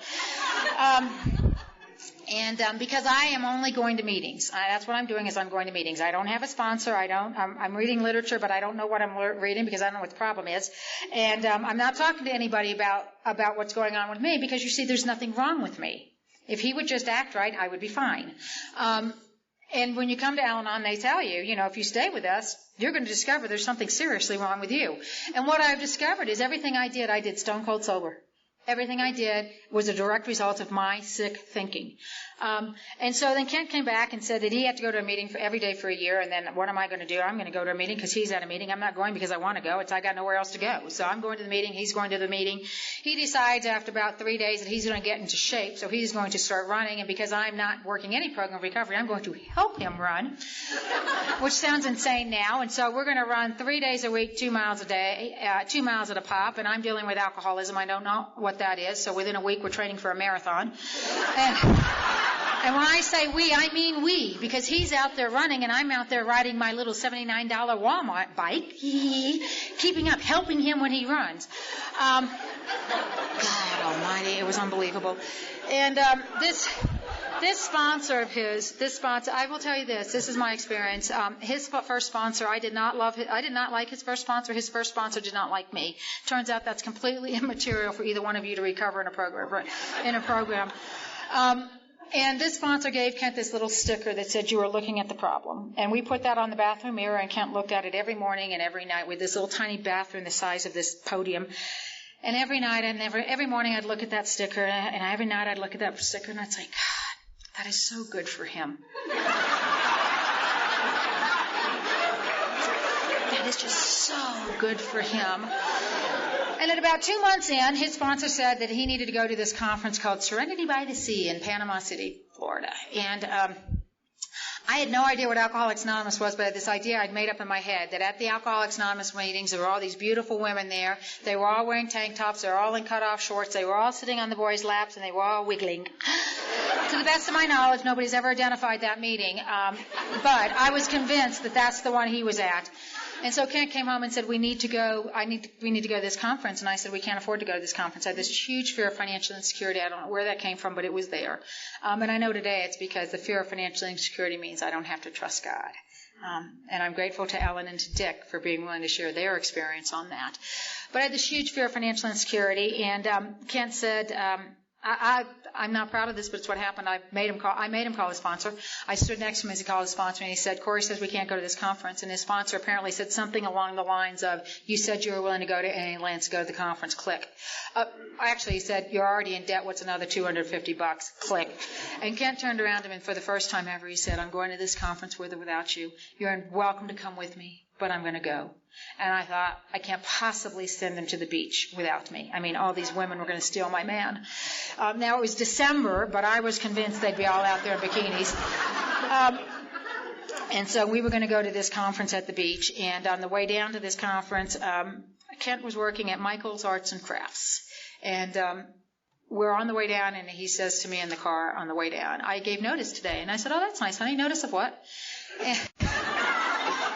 Because I am only going to meetings. That's what I'm doing is I'm going to meetings. I don't have a sponsor. I'm reading literature, but I don't know what I'm reading because I don't know what the problem is. And I'm not talking to anybody about what's going on with me because, you see, there's nothing wrong with me. If he would just act right, I would be fine. And when you come to Al-Anon, they tell you, if you stay with us, you're going to discover there's something seriously wrong with you. And what I've discovered is everything I did stone cold sober. Everything I did was a direct result of my sick thinking. And so then Kent came back and said that he had to go to a meeting for every day for a year. And then what am I going to do? I'm going to go to a meeting because he's at a meeting. I'm not going because I want to go. I got nowhere else to go. So I'm going to the meeting. He's going to the meeting. He decides after about 3 days that he's going to get into shape. So he's going to start running. And because I'm not working any program of recovery, I'm going to help him run, which sounds insane now. And so we're going to run 3 days a week, 2 miles a day, 2 miles at a pop. And I'm dealing with alcoholism. I don't know what that is. So within a week, we're training for a marathon. And when I say we, I mean we, because he's out there running and I'm out there riding my little $79 Walmart bike, keeping up, helping him when he runs. God almighty, it was unbelievable. And this sponsor of his, I will tell you this is my experience. His first sponsor, I did not like his first sponsor. His first sponsor did not like me. Turns out that's completely immaterial for either one of you to recover in a program. And this sponsor gave Kent this little sticker that said, you are looking at the problem. And we put that on the bathroom mirror, and Kent looked at it every morning and every night with this little tiny bathroom the size of this podium. And every night and every morning I'd look at that sticker, and every night I'd look at that sticker, and I'd say, God, that is so good for him. That is just so good for him. And at about 2 months in, his sponsor said that he needed to go to this conference called Serenity by the Sea in Panama City, Florida. And I had no idea what Alcoholics Anonymous was, but I had this idea I'd made up in my head that at the Alcoholics Anonymous meetings, there were all these beautiful women there. They were all wearing tank tops. They were all in cut-off shorts. They were all sitting on the boys' laps, and they were all wiggling. To the best of my knowledge, nobody's ever identified that meeting. But I was convinced that that's the one he was at. And so Kent came home and said, we need to go to this conference. And I said, we can't afford to go to this conference. I had this huge fear of financial insecurity. I don't know where that came from, but it was there. And I know today it's because the fear of financial insecurity means I don't have to trust God. And I'm grateful to Ellen and to Dick for being willing to share their experience on that. But I had this huge fear of financial insecurity. And Kent said, I'm not proud of this, but it's what happened. I made him call his sponsor. I stood next to him as he called his sponsor, and he said, Corrie says we can't go to this conference. And his sponsor apparently said something along the lines of, you said you were willing to go to any lengths to go to the conference. Click. Actually, he said, you're already in debt. What's another $250? Click. And Kent turned around to him, and for the first time ever, he said, I'm going to this conference with or without you. You're welcome to come with me, but I'm going to go. And I thought, I can't possibly send them to the beach without me. I mean, all these women were going to steal my man. Now, it was December, but I was convinced they'd be all out there in bikinis. And so we were going to go to this conference at the beach. And on the way down to this conference, Kent was working at Michael's Arts and Crafts. And we're on the way down, and he says to me in the car on the way down, I gave notice today. And I said, oh, that's nice, honey. Notice of what? And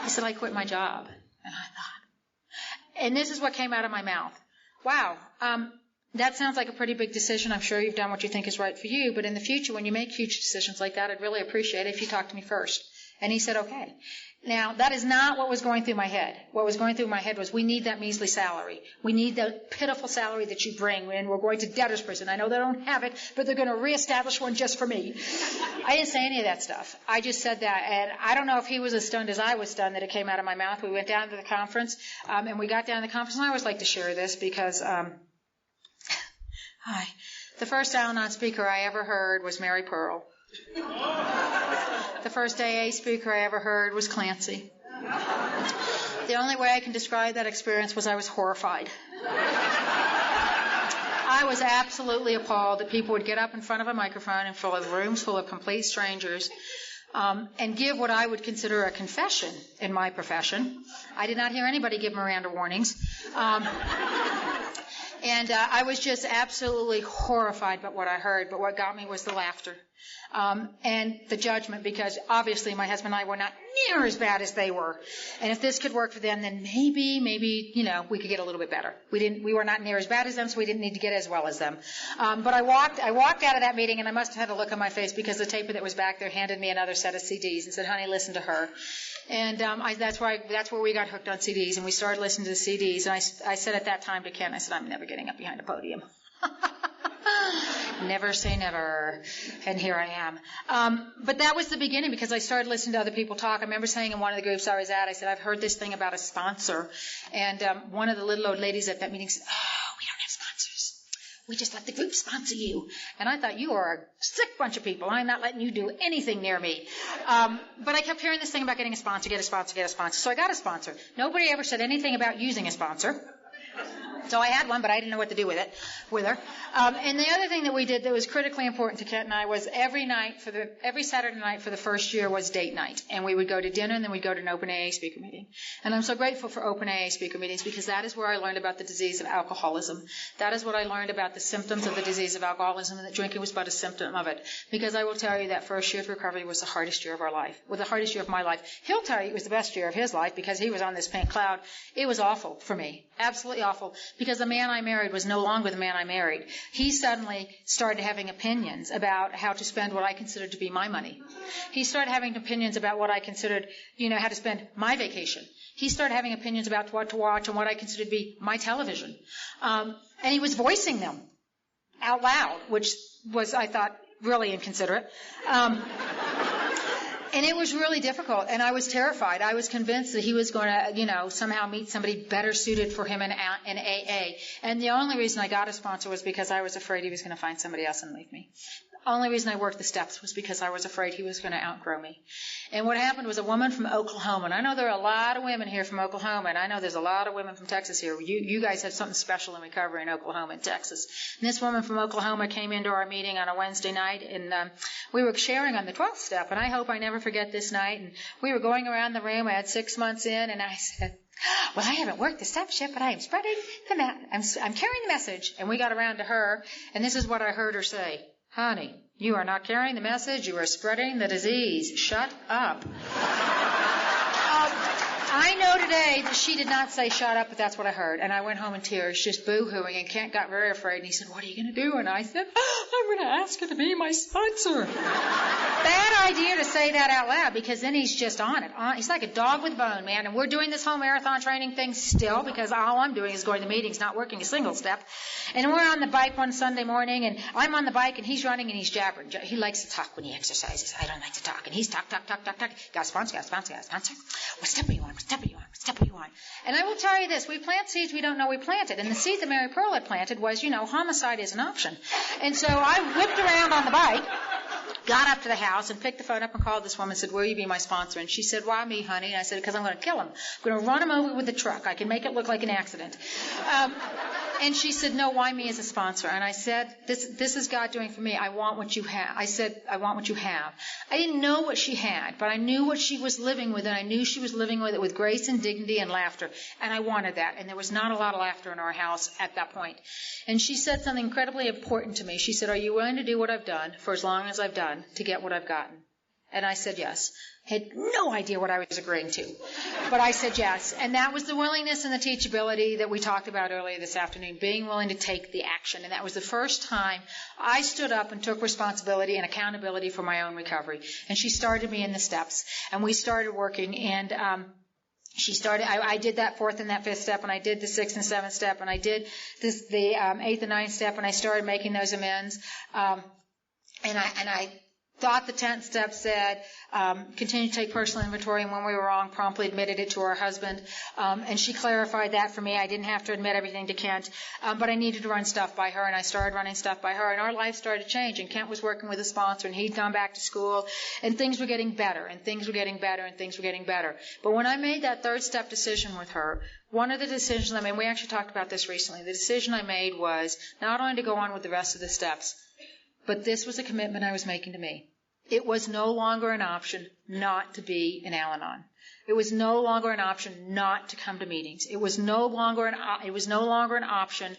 he said, I quit my job. And I thought, and this is what came out of my mouth. Wow, that sounds like a pretty big decision. I'm sure you've done what you think is right for you, but in the future, when you make huge decisions like that, I'd really appreciate it if you talk to me first. And he said, okay. Now, that is not what was going through my head. What was going through my head was, we need that measly salary. We need the pitiful salary that you bring, and we're going to debtor's prison. I know they don't have it, but they're going to reestablish one just for me. I didn't say any of that stuff. I just said that, and I don't know if he was as stunned as I was stunned that it came out of my mouth. We went down to the conference, and we got down to the conference, and I always like to share this because, the first Al-Anon speaker I ever heard was Mary Pearl. The first AA speaker I ever heard was Clancy. The only way I can describe that experience was I was horrified. I was absolutely appalled that people would get up in front of a microphone and fill rooms full of complete strangers and give what I would consider a confession in my profession. I did not hear anybody give Miranda warnings. And I was just absolutely horrified by what I heard, but what got me was the laughter and the judgment, because obviously my husband and I were not near as bad as they were. And if this could work for them, then maybe, we could get a little bit better. We were not near as bad as them, so we didn't need to get as well as them. But I walked out of that meeting, and I must have had a look on my face because the taper that was back there handed me another set of CDs and said, honey, listen to her. And that's where we got hooked on CDs, and we started listening to the CDs. And I said at that time to Ken, I said, I'm never getting up behind a podium. Never say never. And here I am. But that was the beginning, because I started listening to other people talk. I remember saying in one of the groups I was at, I said, I've heard this thing about a sponsor. And one of the little old ladies at that meeting said, oh, we don't have sponsors. We just let the group sponsor you. And I thought, you are a sick bunch of people. I'm not letting you do anything near me. But I kept hearing this thing about getting a sponsor, get a sponsor, get a sponsor. So I got a sponsor. Nobody ever said anything about using a sponsor. So I had one, but I didn't know what to do with her. And the other thing that we did that was critically important to Kent and I was every Saturday night for the first year was date night. And we would go to dinner, and then we'd go to an open AA speaker meeting. And I'm so grateful for open AA speaker meetings, because that is where I learned about the disease of alcoholism. That is what I learned about the symptoms of the disease of alcoholism, and that drinking was but a symptom of it. Because I will tell you that first year of recovery was the hardest year of our life, well, the hardest year of my life. He'll tell you it was the best year of his life because he was on this pink cloud. It was awful for me, absolutely awful. Because the man I married was no longer the man I married. He suddenly started having opinions about how to spend what I considered to be my money. He started having opinions about what I considered, how to spend my vacation. He started having opinions about what to watch and what I considered to be my television. And he was voicing them out loud, which was, I thought, really inconsiderate. And it was really difficult, and I was terrified. I was convinced that he was going to, somehow meet somebody better suited for him in AA. And the only reason I got a sponsor was because I was afraid he was going to find somebody else and leave me. The only reason I worked the steps was because I was afraid he was going to outgrow me. And what happened was a woman from Oklahoma, and I know there are a lot of women here from Oklahoma, and I know there's a lot of women from Texas here. You guys have something special in recovery in Oklahoma and Texas. And this woman from Oklahoma came into our meeting on a Wednesday night, and we were sharing on the 12th step, and I hope I never forget this night. And we were going around the room. I had 6 months in, and I said, well, I haven't worked the steps yet, but I am spreading the I'm carrying the message. And we got around to her, and this is what I heard her say. Honey, you are not carrying the message. You are spreading the disease. Shut up. I know today that she did not say shut up, but that's what I heard. And I went home in tears, just boo-hooing, and Kent got very afraid. And he said, what are you going to do? And I said, I'm going to ask her to be my sponsor. Bad idea to say that out loud, because then he's just on it. He's like a dog with a bone, man. And we're doing this whole marathon training thing still, because all I'm doing is going to meetings, not working a single step. And we're on the bike one Sunday morning, and I'm on the bike, and he's running, and he's jabbering. He likes to talk when he exercises. I don't like to talk. And he's talk. Got a sponsor. What step are you on? What step are you on? And I will tell you this, we plant seeds we don't know we planted. And the seed that Mary Pearl had planted was, homicide is an option. And so I whipped around on the bike, got up to the house, and picked the phone up and called this woman and said, will you be my sponsor? And she said, why me, honey? And I said, because I'm going to kill him. I'm going to run him over with the truck. I can make it look like an accident. And she said, no, why me as a sponsor? And I said, this is God doing for me. I want what you have. I said, I want what you have. I didn't know what she had, but I knew what she was living with, and I knew she was living with it with grace and dignity and laughter. And I wanted that. And there was not a lot of laughter in our house at that point. And she said something incredibly important to me. She said, are you willing to do what I've done for as long as I've done to get what I've gotten? And I said yes. Had no idea what I was agreeing to. But I said yes. And that was the willingness and the teachability that we talked about earlier this afternoon, being willing to take the action. And that was the first time I stood up and took responsibility and accountability for my own recovery. And she started me in the steps. And we started working. And I did that fourth and that fifth step, and I did the sixth and seventh step, and I did the eighth and ninth step, and I started making those amends. And I thought the 10th step said, continue to take personal inventory, and when we were wrong, promptly admitted it to our husband. And she clarified that for me. I didn't have to admit everything to Kent, but I needed to run stuff by her, and I started running stuff by her, and our life started to change. And Kent was working with a sponsor, and he'd gone back to school, and things were getting better, and things were getting better, and things were getting better. But when I made that third step decision with her, one of the decisions I made, we actually talked about this recently, the decision I made was not only to go on with the rest of the steps, but this was a commitment I was making to me. It was no longer an option not to be an Al-Anon. It was no longer an option not to come to meetings. It was no longer an option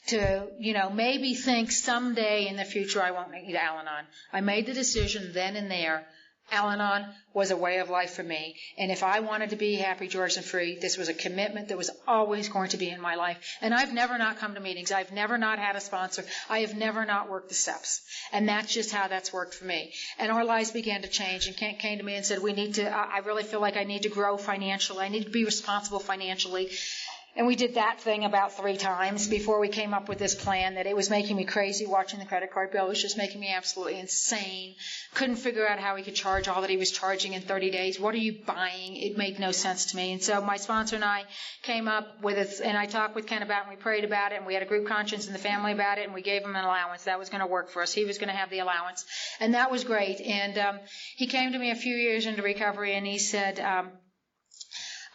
to, maybe think someday in the future I won't need Al-Anon. I made the decision then and there. Al-Anon was a way of life for me. And if I wanted to be happy, George, and free, this was a commitment that was always going to be in my life. And I've never not come to meetings. I've never not had a sponsor. I have never not worked the steps. And that's just how that's worked for me. And our lives began to change. And Kent came to me and said, I really feel like I need to grow financially. I need to be responsible financially. And we did that thing about 3 times before we came up with this plan that it was making me crazy watching the credit card bill. It was just making me absolutely insane. Couldn't figure out how he could charge all that he was charging in 30 days. What are you buying? It made no sense to me. And so my sponsor and I came up with it, and I talked with Ken about it, and we prayed about it, and we had a group conscience in the family about it, and we gave him an allowance. That was going to work for us. He was going to have the allowance. And that was great. And he came to me a few years into recovery, and he said,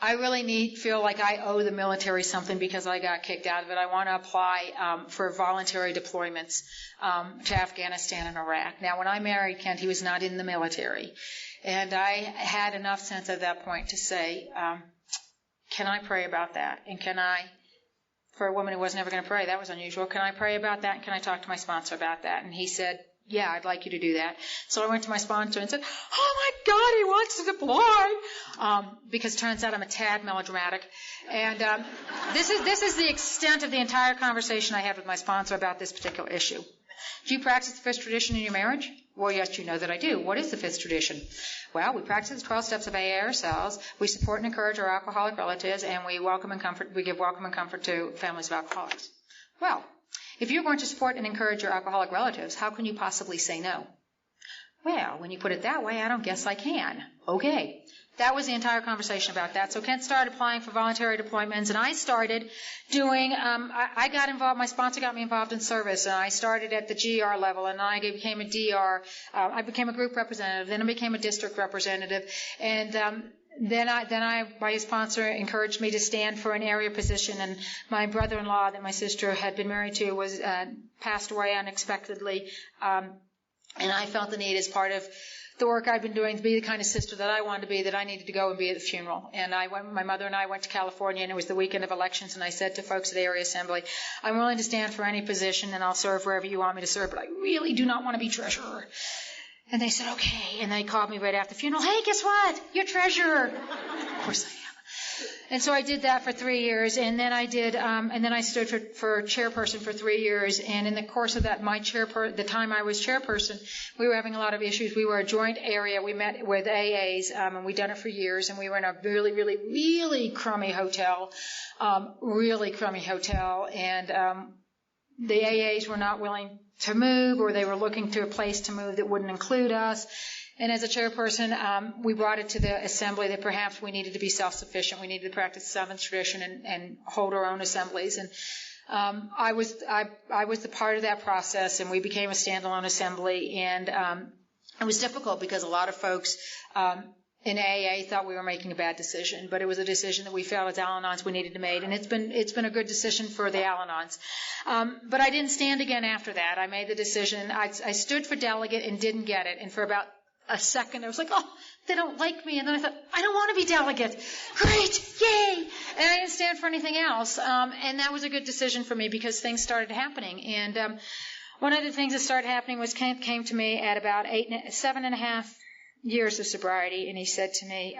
I really feel like I owe the military something because I got kicked out of it. I want to apply for voluntary deployments to Afghanistan and Iraq. Now, when I married Kent, he was not in the military. And I had enough sense at that point to say, can I pray about that? And can I, for a woman who was never going to pray, that was unusual, can I pray about that? And can I talk to my sponsor about that? And he said, yeah, I'd like you to do that. So I went to my sponsor and said, oh my God, he wants to deploy. Because it turns out I'm a tad melodramatic. And this is the extent of the entire conversation I had with my sponsor about this particular issue. Do you practice the 5th tradition in your marriage? Well, yes, you know that I do. What is the 5th tradition? Well, we practice the 12 steps of AA ourselves. We support and encourage our alcoholic relatives, and we give welcome and comfort to families of alcoholics. Well, if you're going to support and encourage your alcoholic relatives, how can you possibly say no? Well, when you put it that way, I don't guess I can. Okay. That was the entire conversation about that. So Kent started applying for voluntary deployments, and I started doing, I got involved, my sponsor got me involved in service, and I started at the GR level, and I became a DR. I became a group representative, then I became a district representative, and Then my sponsor encouraged me to stand for an area position, and my brother-in-law that my sister had been married to was passed away unexpectedly, and I felt the need as part of the work I've been doing to be the kind of sister that I wanted to be, that I needed to go and be at the funeral. And my mother and I went to California, and it was the weekend of elections, and I said to folks at the area assembly, I'm willing to stand for any position, and I'll serve wherever you want me to serve, but I really do not want to be treasurer. And they said, okay. And they called me right after the funeral. Hey, guess what? You're treasurer. Of course I am. And so I did that for 3 years, and then I stood for chairperson for 3 years. And in the course of that, the time I was chairperson, we were having a lot of issues. We were a joint area. We met with AAs, and we'd done it for years. And we were in a really, really, really crummy hotel, And the AAs were not willing to move, or they were looking to a place to move that wouldn't include us. And as a chairperson, we brought it to the assembly that perhaps we needed to be self-sufficient. We needed to practice the seventh tradition and hold our own assemblies. And I was the part of that process, and we became a standalone assembly. And it was difficult because a lot of folks in AA thought we were making a bad decision, but it was a decision that we felt as Al-Anons we needed to make, and it's been a good decision for the Al-Anons. But I didn't stand again after that. I made the decision. I stood for delegate and didn't get it, and for about a second I was like, oh, they don't like me, and then I thought, I don't want to be delegate. Great, yay! And I didn't stand for anything else, and that was a good decision for me because things started happening. And one of the things that started happening was Kent came to me at about 7.5 years of sobriety, and he said to me,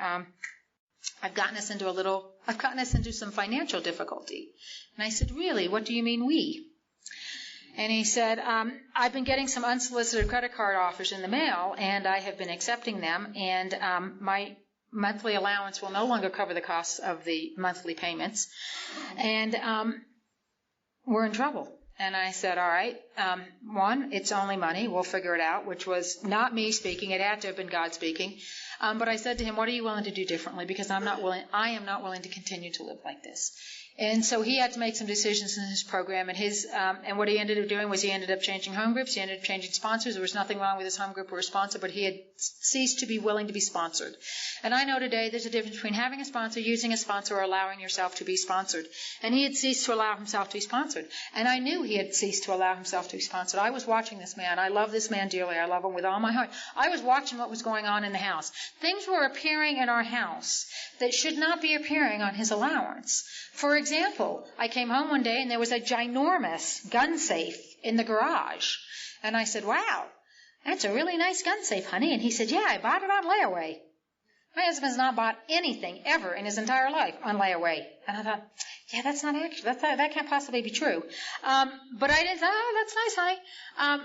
I've gotten us into some financial difficulty. And I said, really? What do you mean we? And he said, I've been getting some unsolicited credit card offers in the mail, and I have been accepting them, and my monthly allowance will no longer cover the costs of the monthly payments, and we're in trouble. And I said, all right, one, it's only money. We'll figure it out, which was not me speaking. It had to have been God speaking. But I said to him, what are you willing to do differently? Because I am not willing to continue to live like this. And so he had to make some decisions in his program, and what he ended up doing was he ended up changing home groups, he ended up changing sponsors. There was nothing wrong with his home group or his sponsor, but he had ceased to be willing to be sponsored. And I know today there's a difference between having a sponsor, using a sponsor, or allowing yourself to be sponsored. And he had ceased to allow himself to be sponsored. And I knew he had ceased to allow himself to be sponsored. I was watching this man. I love this man dearly. I love him with all my heart. I was watching what was going on in the house. Things were appearing in our house that should not be appearing on his allowance. For example, I came home one day and there was a ginormous gun safe in the garage. And I said, wow, that's a really nice gun safe, honey. And he said, yeah, I bought it on layaway. My husband's not bought anything ever in his entire life on layaway. And I thought, yeah, that's not actually, that can't possibly be true. But I didn't, that's nice, honey.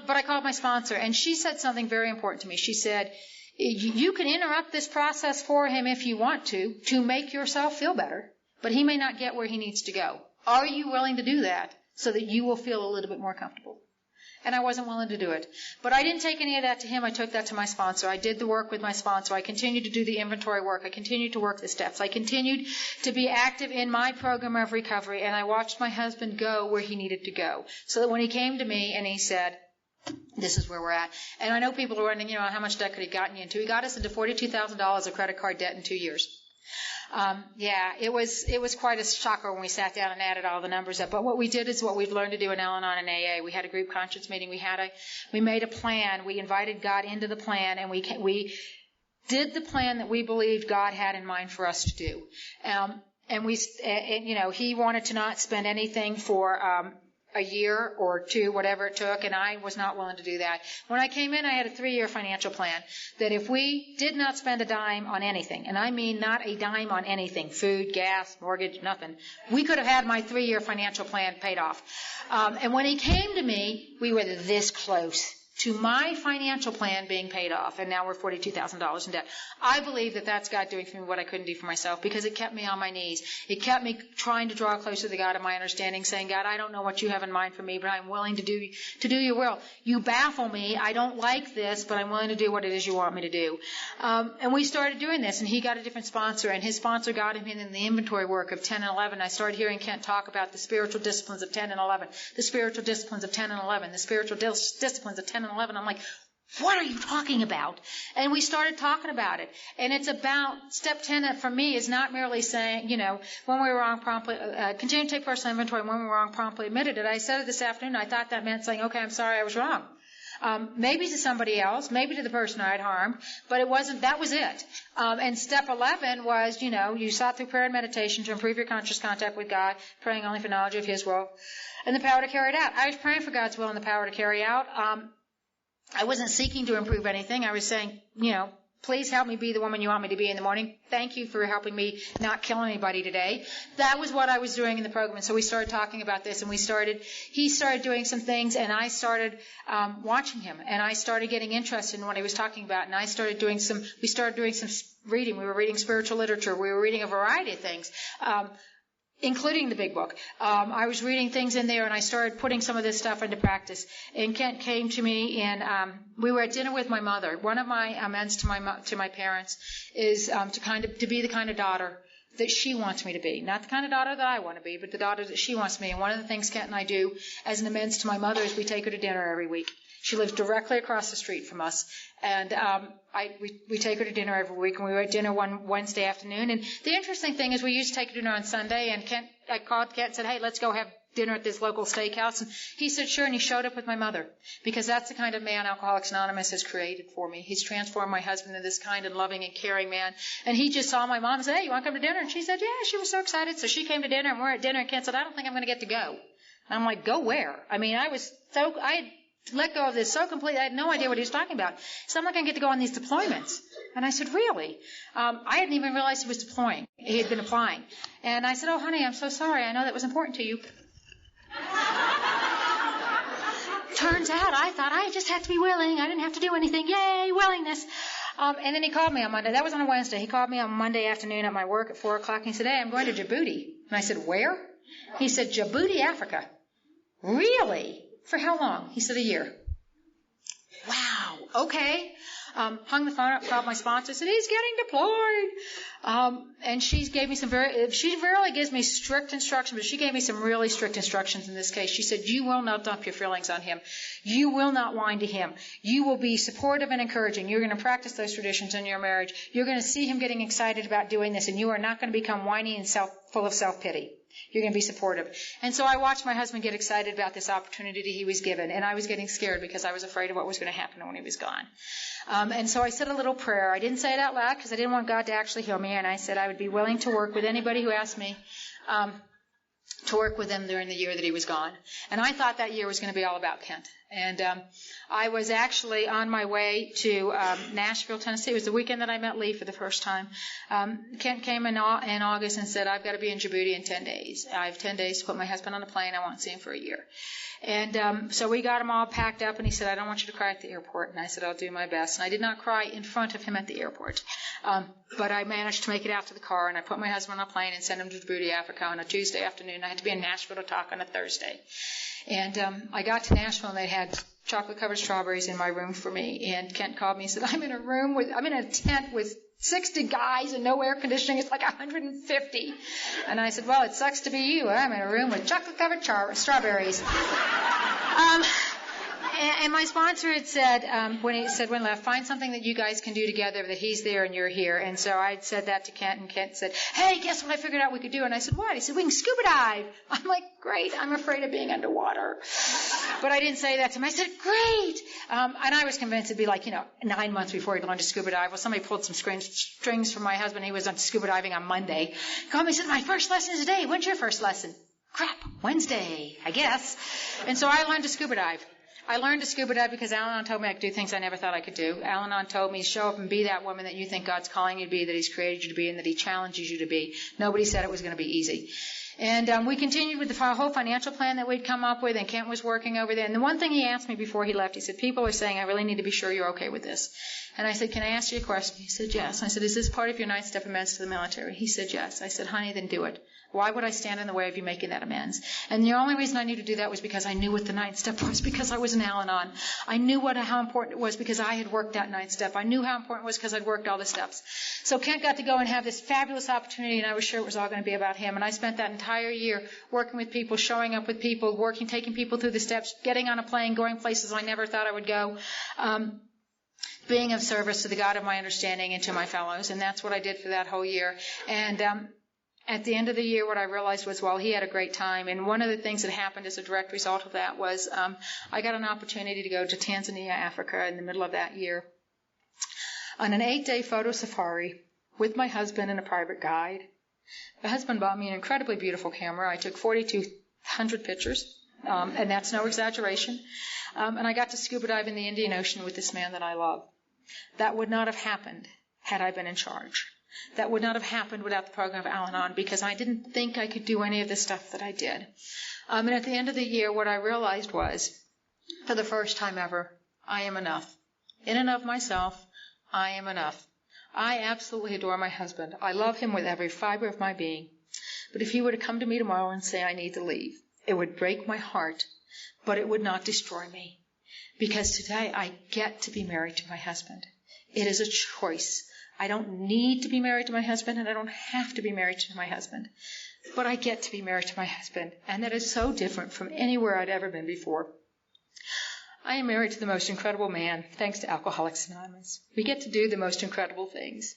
But I called my sponsor, and she said something very important to me. She said, you can interrupt this process for him if you want to make yourself feel better, but he may not get where he needs to go. Are you willing to do that so that you will feel a little bit more comfortable? And I wasn't willing to do it. But I didn't take any of that to him. I took that to my sponsor. I did the work with my sponsor. I continued to do the inventory work. I continued to work the steps. I continued to be active in my program of recovery, and I watched my husband go where he needed to go. So that when he came to me and he said, this is where we're at. And I know people are wondering, how much debt could he gotten you into? He got us into $42,000 of credit card debt in 2 years. It was quite a shocker when we sat down and added all the numbers up. But what we did is what we've learned to do in Al-Anon and AA. We had a group conscience meeting. We made a plan. We invited God into the plan, and we did the plan that we believed God had in mind for us to do. He wanted to not spend anything for a year or two, whatever it took, and I was not willing to do that. When I came in, I had a 3-year financial plan that if we did not spend a dime on anything, and I mean not a dime on anything, food, gas, mortgage, nothing, we could have had my 3-year financial plan paid off. And when he came to me, we were this close to my financial plan being paid off, and now we're $42,000 in debt. I believe that that's God doing for me what I couldn't do for myself, because it kept me on my knees. It kept me trying to draw closer to God in my understanding, saying, God, I don't know what you have in mind for me, but I'm willing to do your will. You baffle me. I don't like this, but I'm willing to do what it is you want me to do. And we started doing this, and he got a different sponsor, and his sponsor got him in the inventory work of 10 and 11. I started hearing Kent talk about the spiritual disciplines of 10 and 11, the spiritual disciplines of 10 and 11, the spiritual disciplines of 10 and 11. I'm like, what are you talking about? And we started talking about it. And it's about step 10 for me is not merely saying, when we were wrong, promptly, continue to take personal inventory. When we were wrong, promptly admitted it. I said it this afternoon. I thought that meant saying, okay, I'm sorry, I was wrong. Maybe to somebody else, maybe to the person I'd harmed, but it wasn't, that was it. And step 11 was, you sought through prayer and meditation to improve your conscious contact with God, praying only for knowledge of His will and the power to carry it out. I was praying for God's will and the power to carry out. I wasn't seeking to improve anything. I was saying, Please help me be the woman you want me to be in the morning. Thank you for helping me not kill anybody today. That was what I was doing in the program. And so we started talking about this, and he started doing some things, and I started watching him, and I started getting interested in what he was talking about, and we started doing some reading. We were reading spiritual literature. We were reading a variety of things. Including the big book. I was reading things in there, and I started putting some of this stuff into practice. And Kent came to me, and we were at dinner with my mother. One of my amends to my parents is to be the kind of daughter that she wants me to be. Not the kind of daughter that I want to be, but the daughter that she wants me. And one of the things Kent and I do as an amends to my mother is we take her to dinner every week. She lives directly across the street from us, and we take her to dinner every week, and we were at dinner one Wednesday afternoon. And the interesting thing is we used to take her to dinner on Sunday, and I called Kent and said, hey, let's go have dinner at this local steakhouse. And he said, sure, and he showed up with my mother, because that's the kind of man Alcoholics Anonymous has created for me. He's transformed my husband into this kind and loving and caring man. And he just saw my mom and said, hey, you want to come to dinner? And she said, yeah, she was so excited. So she came to dinner, and we're at dinner, and Kent said, I don't think I'm going to get to go. And I'm like, go where? I mean, I had let go of this so completely. I had no idea what he was talking about. So I'm not going to get to go on these deployments. And I said, really? I hadn't even realized he was deploying. He had been applying. And I said, oh, honey, I'm so sorry. I know that was important to you. Turns out I thought I just had to be willing. I didn't have to do anything. Yay, willingness. And then he called me on Monday. That was on a Wednesday. He called me on Monday afternoon at my work at 4 o'clock. And he said, hey, I'm going to Djibouti. And I said, where? He said, Djibouti, Africa. Really? For how long? He said, a year. Wow. Okay. Hung the phone up, called my sponsor, said, he's getting deployed. And she gave me she rarely gives me strict instructions, but she gave me some really strict instructions in this case. She said, you will not dump your feelings on him. You will not whine to him. You will be supportive and encouraging. You're going to practice those traditions in your marriage. You're going to see him getting excited about doing this, and you are not going to become whiny and full of self-pity. You're going to be supportive. And so I watched my husband get excited about this opportunity he was given, and I was getting scared because I was afraid of what was going to happen when he was gone. And so I said a little prayer. I didn't say it out loud because I didn't want God to actually heal me, and I said I would be willing to work with anybody who asked me to work with him during the year that he was gone. And I thought that year was going to be all about Kent. And I was actually on my way to Nashville, Tennessee. It was the weekend that I met Lee for the first time. Kent came in August and said, I've got to be in Djibouti in 10 days. I have 10 days to put my husband on a plane. I won't see him for a year. And so we got him all packed up, and he said, I don't want you to cry at the airport. And I said, I'll do my best. And I did not cry in front of him at the airport. But I managed to make it out to the car, and I put my husband on a plane and sent him to Djibouti, Africa on a Tuesday afternoon. I had to be in Nashville to talk on a Thursday. And I got to Nashville, and they had chocolate-covered strawberries in my room for me. And Kent called me and said, I'm in a tent with 60 guys and no air conditioning. It's like 150. And I said, well, it sucks to be you. I'm in a room with chocolate-covered strawberries. And my sponsor had said, when he left, find something that you guys can do together, that he's there and you're here. And so I said that to Kent, and Kent said, hey, guess what I figured out we could do? And I said, what? He said, we can scuba dive. I'm like, great. I'm afraid of being underwater. But I didn't say that to him. I said, great. And I was convinced it'd be 9 months before he'd learn to scuba dive. Well, somebody pulled some strings from my husband. He was on scuba diving on Monday. He called me and said, my first lesson is today. When's your first lesson? Crap, Wednesday, I guess. And so I learned to scuba dive. I learned to scuba dive because Al-Anon told me I could do things I never thought I could do. Al-Anon told me, show up and be that woman that you think God's calling you to be, that he's created you to be, and that he challenges you to be. Nobody said it was going to be easy. And we continued with the whole financial plan that we'd come up with, and Kent was working over there. And the one thing he asked me before he left, he said, people are saying, I really need to be sure you're okay with this. And I said, can I ask you a question? He said, yes. I said, is this part of your 9th step amends to the military? He said, yes. I said, honey, then do it. Why would I stand in the way of you making that amends? And the only reason I knew to do that was because I knew what the 9th step was, because I was an Al-Anon. I knew how important it was because I had worked that 9th step. I knew how important it was because I'd worked all the steps. So Kent got to go and have this fabulous opportunity, and I was sure it was all going to be about him. And I spent that entire year working with people, showing up with people, taking people through the steps, getting on a plane, going places I never thought I would go. Being of service to the God of my understanding and to my fellows. And that's what I did for that whole year. And at the end of the year, what I realized was, well, he had a great time. And one of the things that happened as a direct result of that was I got an opportunity to go to Tanzania, Africa in the middle of that year on an 8-day photo safari with my husband and a private guide. My husband bought me an incredibly beautiful camera. I took 4,200 pictures, and that's no exaggeration. And I got to scuba dive in the Indian Ocean with this man that I love. That would not have happened had I been in charge. That would not have happened without the program of Al-Anon, because I didn't think I could do any of the stuff that I did. And at the end of the year, what I realized was, for the first time ever, I am enough. In and of myself, I am enough. I absolutely adore my husband. I love him with every fiber of my being. But if he were to come to me tomorrow and say I need to leave, it would break my heart, but it would not destroy me. Because today I get to be married to my husband. It is a choice. I don't need to be married to my husband, and I don't have to be married to my husband. But I get to be married to my husband, and that is so different from anywhere I'd ever been before. I am married to the most incredible man, thanks to Alcoholics Anonymous. We get to do the most incredible things.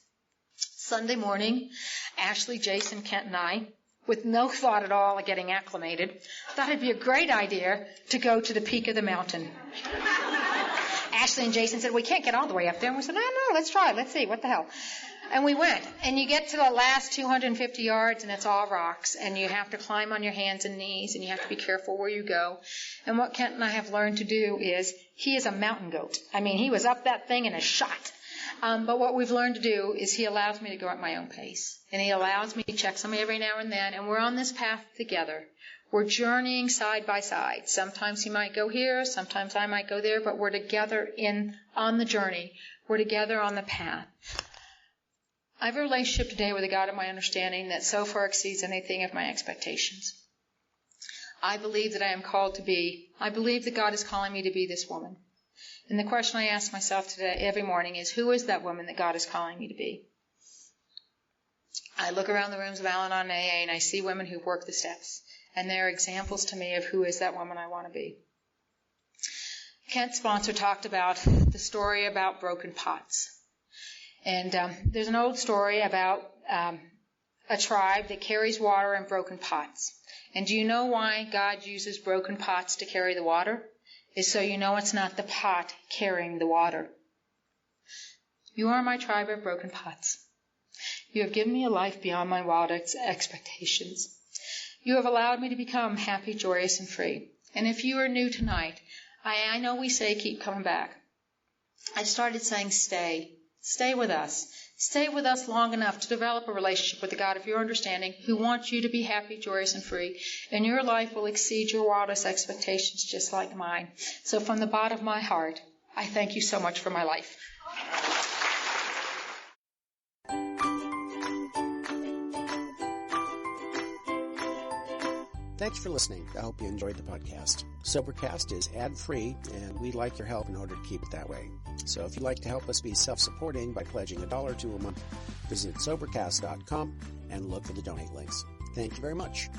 Sunday morning, Ashley, Jason, Kent, and I, with no thought at all of getting acclimated, thought it'd be a great idea to go to the peak of the mountain. Ashley and Jason said, we can't get all the way up there. And we said, no, let's try it. Let's see. What the hell? And we went. And you get to the last 250 yards, and it's all rocks. And you have to climb on your hands and knees, and you have to be careful where you go. And what Kent and I have learned to do is, he is a mountain goat. I mean, he was up that thing in a shot. But what we've learned to do is he allows me to go at my own pace. And he allows me to check somebody every now and then. And we're on this path together. We're journeying side by side. Sometimes he might go here, sometimes I might go there, but we're together on the journey. We're together on the path. I have a relationship today with a God of my understanding that so far exceeds anything of my expectations. I believe that I am called to be. I believe that God is calling me to be this woman. And the question I ask myself today, every morning, is who is that woman that God is calling me to be? I look around the rooms of Al-Anon AA and I see women who've worked the steps. And they're examples to me of who is that woman I want to be. Kent's sponsor talked about the story about broken pots. And there's an old story about a tribe that carries water in broken pots. And do you know why God uses broken pots to carry the water? It's so you know it's not the pot carrying the water. You are my tribe of broken pots. You have given me a life beyond my wildest expectations. You have allowed me to become happy, joyous, and free. And if you are new tonight, I know we say keep coming back. I started saying stay. Stay with us. Stay with us long enough to develop a relationship with the God of your understanding who wants you to be happy, joyous, and free. And your life will exceed your wildest expectations just like mine. So from the bottom of my heart, I thank you so much for my life. Thanks for listening. I hope you enjoyed the podcast. Sobercast is ad-free, and we'd like your help in order to keep it that way. So if you'd like to help us be self-supporting by pledging $1 or $2 a month, visit Sobercast.com and look for the donate links. Thank you very much.